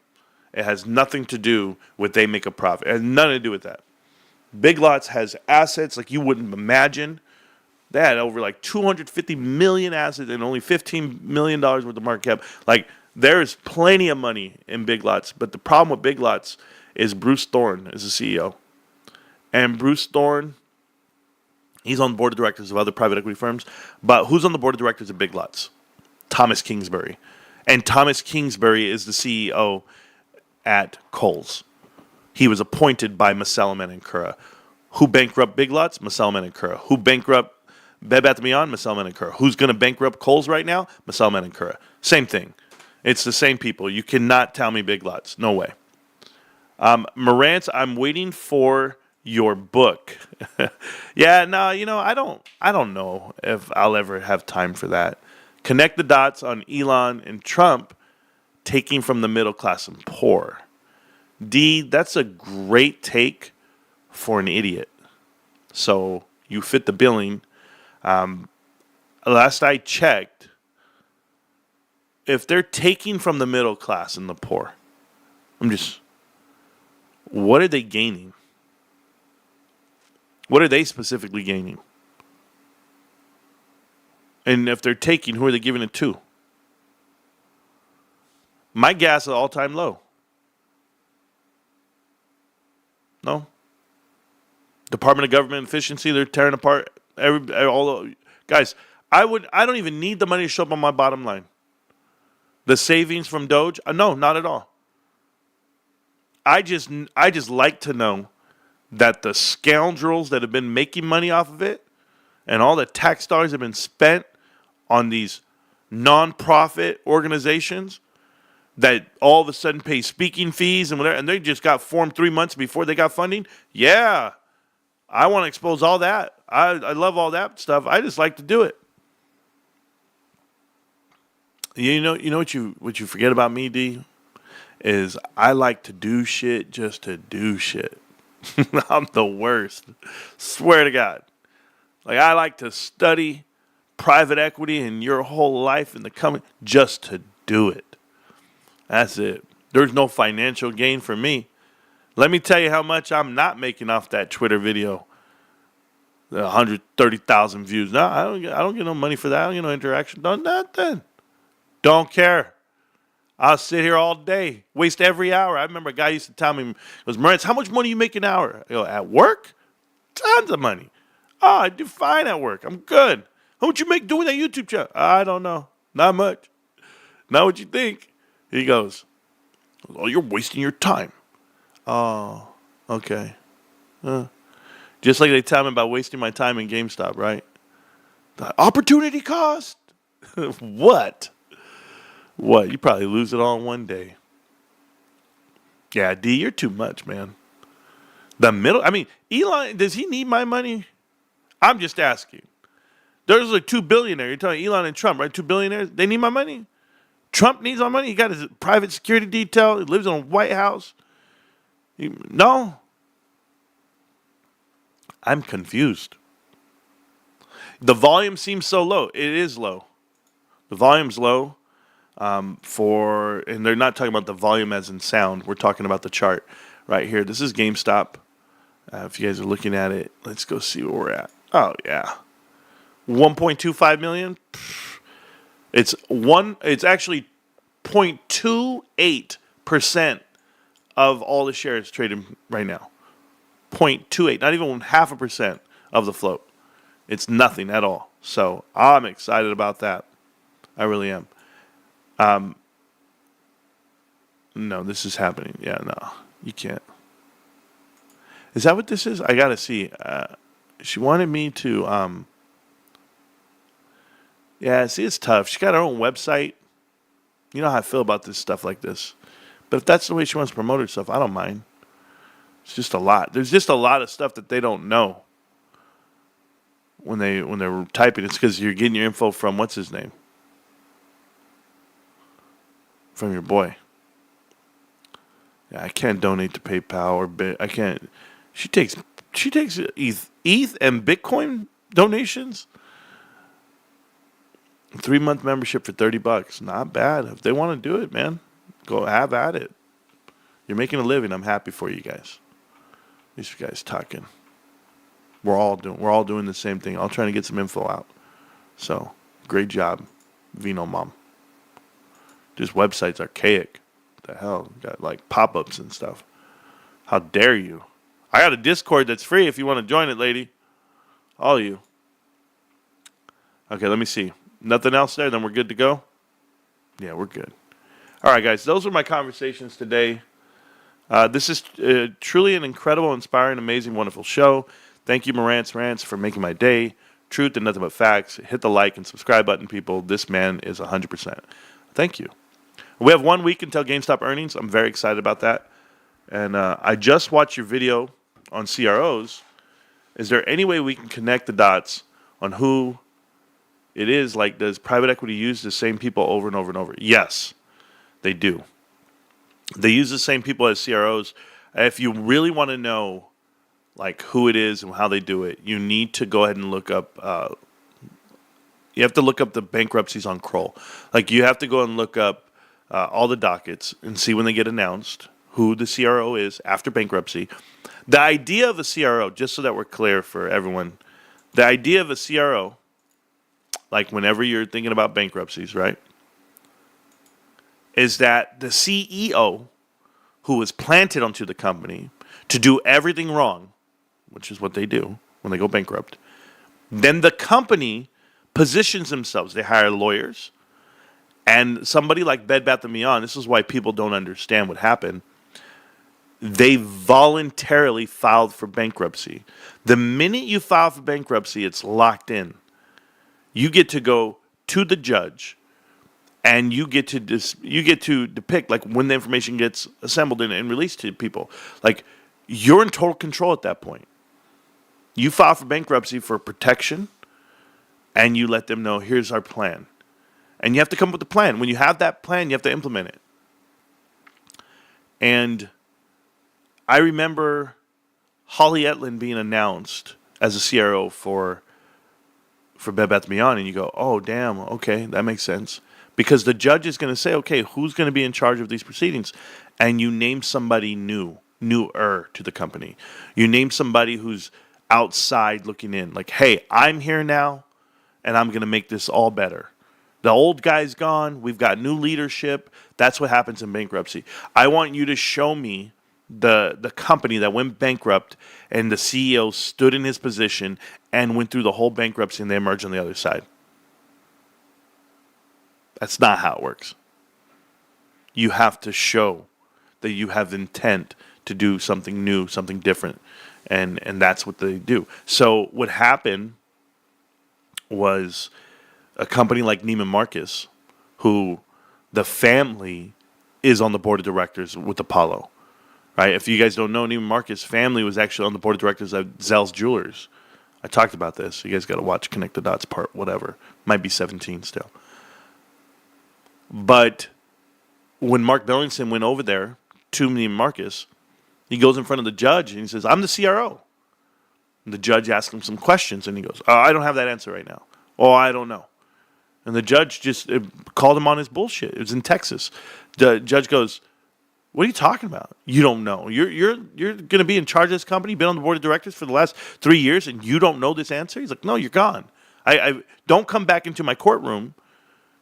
It has nothing to do with they make a profit. It has nothing to do with that. Big Lots has assets like you wouldn't imagine. They had over like 250 million assets and only $15 million worth of market cap. Like, there's plenty of money in Big Lots. But the problem with Big Lots is Bruce Thorne is the CEO. And Bruce Thorne, he's on the board of directors of other private equity firms. But who's on the board of directors of Big Lots? Thomas Kingsbury. And Thomas Kingsbury is the CEO at Kohl's. He was appointed by Musselman and Curra. Who bankrupt Big Lots? Musselman and Curra. Who bankrupt Bed Bath & Beyond? Musselman and Curra. Who's going to bankrupt Kohl's right now? Musselman and Curra. Same thing. It's the same people. You cannot tell me Big Lots. No way. Marantz, I'm waiting for your book. Yeah, no, you know, I don't know if I'll ever have time for that. Connect the dots on Elon and Trump taking from the middle class and poor. D, that's a great take for an idiot. So you fit the billing. Last I checked, if they're taking from the middle class and the poor, what are they gaining? What are they specifically gaining? And if they're taking, who are they giving it to? My gas is all-time low. No. Department of Government Efficiency, they're tearing apart guys. I don't even need the money to show up on my bottom line. The savings from Doge? No, not at all. I just like to know that the scoundrels that have been making money off of it and all the tax dollars have been spent on these non-profit organizations that all of a sudden pay speaking fees and whatever, and they just got formed 3 months before they got funding. Yeah, I want to expose all that. I love all that stuff. I just like to do it. You know what you forget about me, D, is I like to do shit just to do shit. I'm the worst. Swear to God. Like, I like to study private equity and your whole life in the coming just to do it. That's it. There's no financial gain for me. Let me tell you how much I'm not making off that Twitter video. The 130,000 views. No, I don't get no money for that. I don't get no interaction. Done nothing. Don't care. I'll sit here all day, waste every hour. I remember a guy used to tell me, Marantz, how much money you make an hour? I go, at work? Tons of money. Oh, I do fine at work. I'm good. How much you make doing that YouTube channel? I don't know. Not much. Not what you think. He goes, oh, you're wasting your time. Oh, okay. Just like they tell me about wasting my time in GameStop, right? The opportunity cost? What? What? You probably lose it all in one day. Yeah, D, you're too much, man. The middle. I mean, Elon, does he need my money? I'm just asking. There's like 2 billionaires. You're telling Elon and Trump, right? 2 billionaires. They need my money. Trump needs my money. He got his private security detail. He lives in a White House. No. I'm confused. The volume seems so low. It is low. The volume's low. And they're not talking about the volume as in sound. We're talking about the chart right here. This is GameStop. If you guys are looking at it, let's go see where we're at. Oh yeah, 1.25 million. It's actually 0.28% of all the shares trading right now. 0.28, not even 0.5% of the float. It's nothing at all. So I'm excited about that. I really am. No, this is happening. Yeah, no, you can't. Is that what this is? I gotta see. She wanted me to. Yeah, see, it's tough. She got her own website. You know how I feel about this stuff like this. But if that's the way she wants to promote herself, I don't mind. It's just a lot. There's just a lot of stuff that they don't know when they're typing. It's because you're getting your info from what's his name? From your boy. Yeah, I can't donate to PayPal or I can't. She takes ETH and Bitcoin donations. 3-month membership for $30. Not bad. If they want to do it, man, go have at it. You're making a living. I'm happy for you guys. These guys talking. We're all doing the same thing. All trying to get some info out. So great job, Vino Mom. This website's archaic. What the hell? Got like pop-ups and stuff. How dare you? I got a Discord that's free if you want to join it, lady. All of you. Okay, let me see. Nothing else there? Then we're good to go? Yeah, we're good. All right, guys. Those were my conversations today. This is truly an incredible, inspiring, amazing, wonderful show. Thank you, Marantz Rantz, for making my day. Truth and nothing but facts. Hit the like and subscribe button, people. This man is 100%. Thank you. We have 1 week until GameStop earnings. I'm very excited about that. And I just watched your video on CROs. Is there any way we can connect the dots on who it is? Like, does private equity use the same people over and over and over? Yes, they do. They use the same people as CROs. If you really want to know like who it is and how they do it, you need to go ahead and look up. You have to look up the bankruptcies on Kroll. Like you have to go and look up all the dockets and see when they get announced, who the CRO is after bankruptcy. The idea of a CRO, just so that we're clear for everyone, the idea of a CRO, like whenever you're thinking about bankruptcies, right, is that the CEO who was planted onto the company to do everything wrong, which is what they do when they go bankrupt, then the company positions themselves. They hire lawyers. And somebody like Bed Bath & Beyond, this is why people don't understand what happened. They voluntarily filed for bankruptcy. The minute you file for bankruptcy, it's locked in. You get to go to the judge, and you get to depict like when the information gets assembled and released to people. Like you're in total control at that point. You file for bankruptcy for protection, and you let them know here's our plan. And you have to come up with a plan. When you have that plan, you have to implement it. And I remember Holly Etlin being announced as a CRO for Bed Bath & Beyond, and you go, oh, damn, okay, that makes sense. Because the judge is going to say, okay, who's going to be in charge of these proceedings? And you name somebody newer to the company. You name somebody who's outside looking in. Like, hey, I'm here now, and I'm going to make this all better. The old guy's gone. We've got new leadership. That's what happens in bankruptcy. I want you to show me the company that went bankrupt and the CEO stood in his position and went through the whole bankruptcy and they emerged on the other side. That's not how it works. You have to show that you have intent to do something new, something different. And that's what they do. So what happened was a company like Neiman Marcus, who The family is on the board of directors with Apollo, right? If you guys don't know, Neiman Marcus' family was actually on the board of directors of Zell's Jewelers. I talked about this. You guys got to watch Connect the Dots part, whatever. Might be 17 still. But when Mark Billingson went over there to Neiman Marcus, he goes in front of the judge and he says, I'm the CRO. And the judge asks him some questions and he goes, I don't have that answer right now. Oh, I don't know. And the judge just called him on his bullshit. It was in Texas. The judge goes, what are you talking about? You don't know. You're going to be in charge of this company, been on the board of directors for the last 3 years, and you don't know this answer? He's like, no, you're gone. I don't come back into my courtroom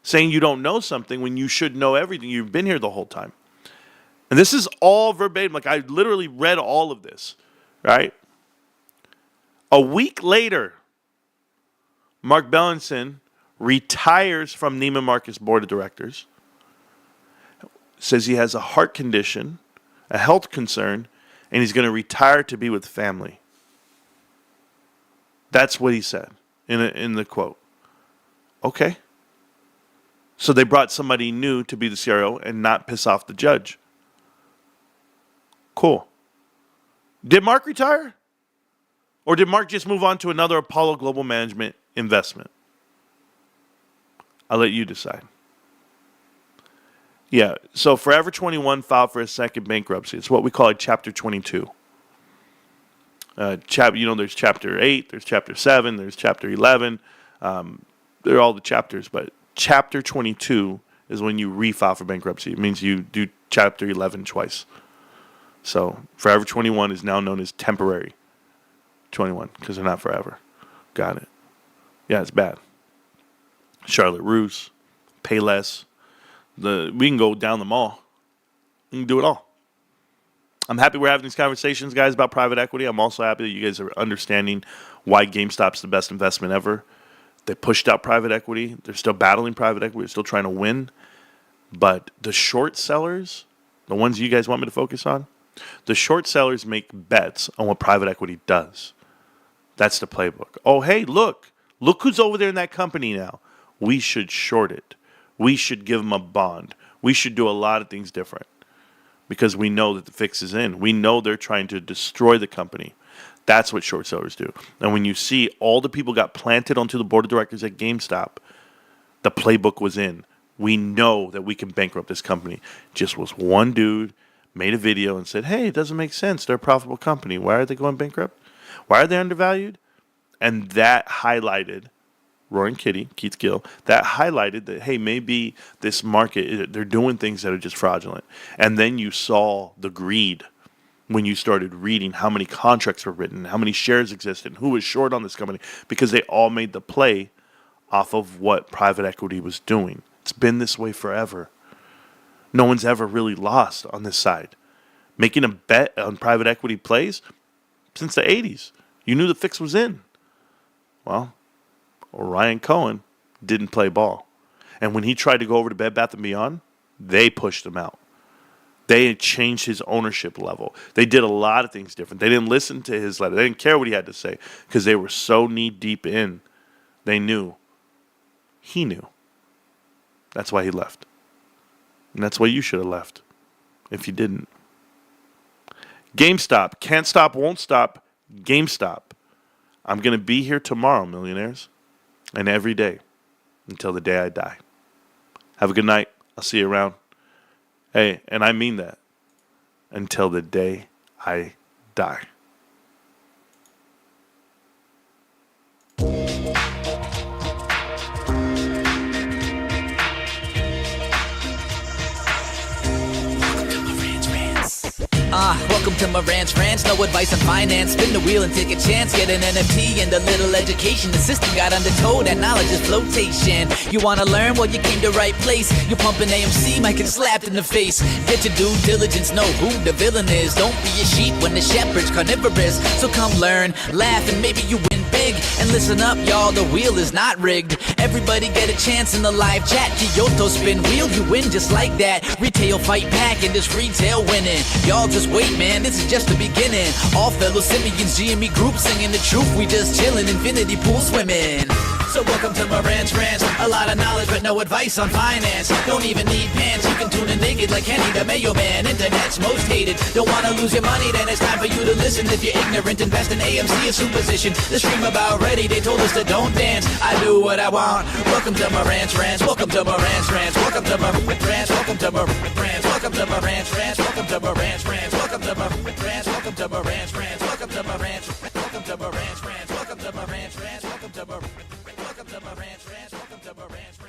saying you don't know something when you should know everything. You've been here the whole time. And this is all verbatim. Like, I literally read all of this, right? A week later, Mark Billingson retires from Neiman Marcus board of directors, says he has a heart condition, a health concern, and he's going to retire to be with family. That's what he said in the quote. Okay. So they brought somebody new to be the CRO and not piss off the judge. Cool. Did Mark retire? Or did Mark just move on to another Apollo Global Management investment? I'll let you decide. Yeah, so Forever 21 filed for a second bankruptcy. It's what we call a Chapter 22. There's Chapter 8, there's Chapter 7, there's Chapter 11. They're all the chapters, but Chapter 22 is when you refile for bankruptcy. It means you do Chapter 11 twice. So Forever 21 is now known as Temporary 21 because they're not forever. Got it. Yeah, it's bad. Charlotte Russe, Payless. We can go down the mall. We can do it all. I'm happy we're having these conversations, guys, about private equity. I'm also happy that you guys are understanding why GameStop's the best investment ever. They pushed out private equity. They're still battling private equity. They're still trying to win. But the short sellers, the ones you guys want me to focus on, the short sellers make bets on what private equity does. That's the playbook. Oh, hey, look who's over there in that company now. We should short it. We should give them a bond. We should do a lot of things different because we know that the fix is in. We know they're trying to destroy the company. That's what short sellers do. And when you see all the people got planted onto the board of directors at GameStop, the playbook was in. We know that we can bankrupt this company. Just was one dude, made a video and said, hey, it doesn't make sense. They're a profitable company. Why are they going bankrupt? Why are they undervalued? And that highlighted Roaring Kitty, Keith Gill, that highlighted that, hey, maybe this market, they're doing things that are just fraudulent. And then you saw the greed when you started reading how many contracts were written, how many shares existed, who was short on this company, because they all made the play off of what private equity was doing. It's been this way forever. No one's ever really lost on this side. Making a bet on private equity plays since the 80s. You knew the fix was in. Well, Ryan Cohen didn't play ball. And when he tried to go over to Bed Bath & Beyond, they pushed him out. They had changed his ownership level. They did a lot of things different. They didn't listen to his letter. They didn't care what he had to say because they were so knee-deep in. They knew. He knew. That's why he left. And that's why you should have left if you didn't. GameStop. Can't stop, won't stop. GameStop. I'm going to be here tomorrow, millionaires. And every day until the day I die. Have a good night. I'll see you around. Hey, and I mean that. Until the day I die. Welcome to Marantz Rantz. No advice on finance. Spin the wheel and take a chance. Get an NFT and a little education. The system got undertow. That knowledge is flotation. You wanna learn? Well, you came to right place. You're pumping AMC, might get slapped in the face. Get your due diligence. Know who the villain is. Don't be a sheep when the shepherd's carnivorous. So come learn, laugh, and maybe you win big. And listen up, y'all. The wheel is not rigged. Everybody get a chance in the live chat. Kyoto spin wheel, you win just like that. Retail fight back and this retail winning. Y'all just wait, man, this is just the beginning. All fellow simians, GME group singing the truth. We just chillin', infinity pool swimming. So welcome to Marantz Rantz. A lot of knowledge but no advice on finance. Don't even need pants, you can tune in naked like Henny the Mayo Man. Internet's most hated. Don't wanna lose your money, then it's time for you to listen. If you're ignorant, invest in AMC, a superstition. The stream about ready, they told us to don't dance. I do what I want. Welcome to Marantz Rantz. Welcome to Marantz Rantz. Welcome to Marantz Rantz. Welcome to Marantz Rantz. Welcome to Marantz Rantz. Welcome to Marantz Rantz. Welcome to Marantz Rantz. Welcome to Marantz Rantz. Welcome to Marantz. Welcome to Marantz Rantz. Welcome to Marantz Rantz. Welcome to Marantz Rantz. Welcome to Marantz Rantz. Welcome to Marantz Rantz.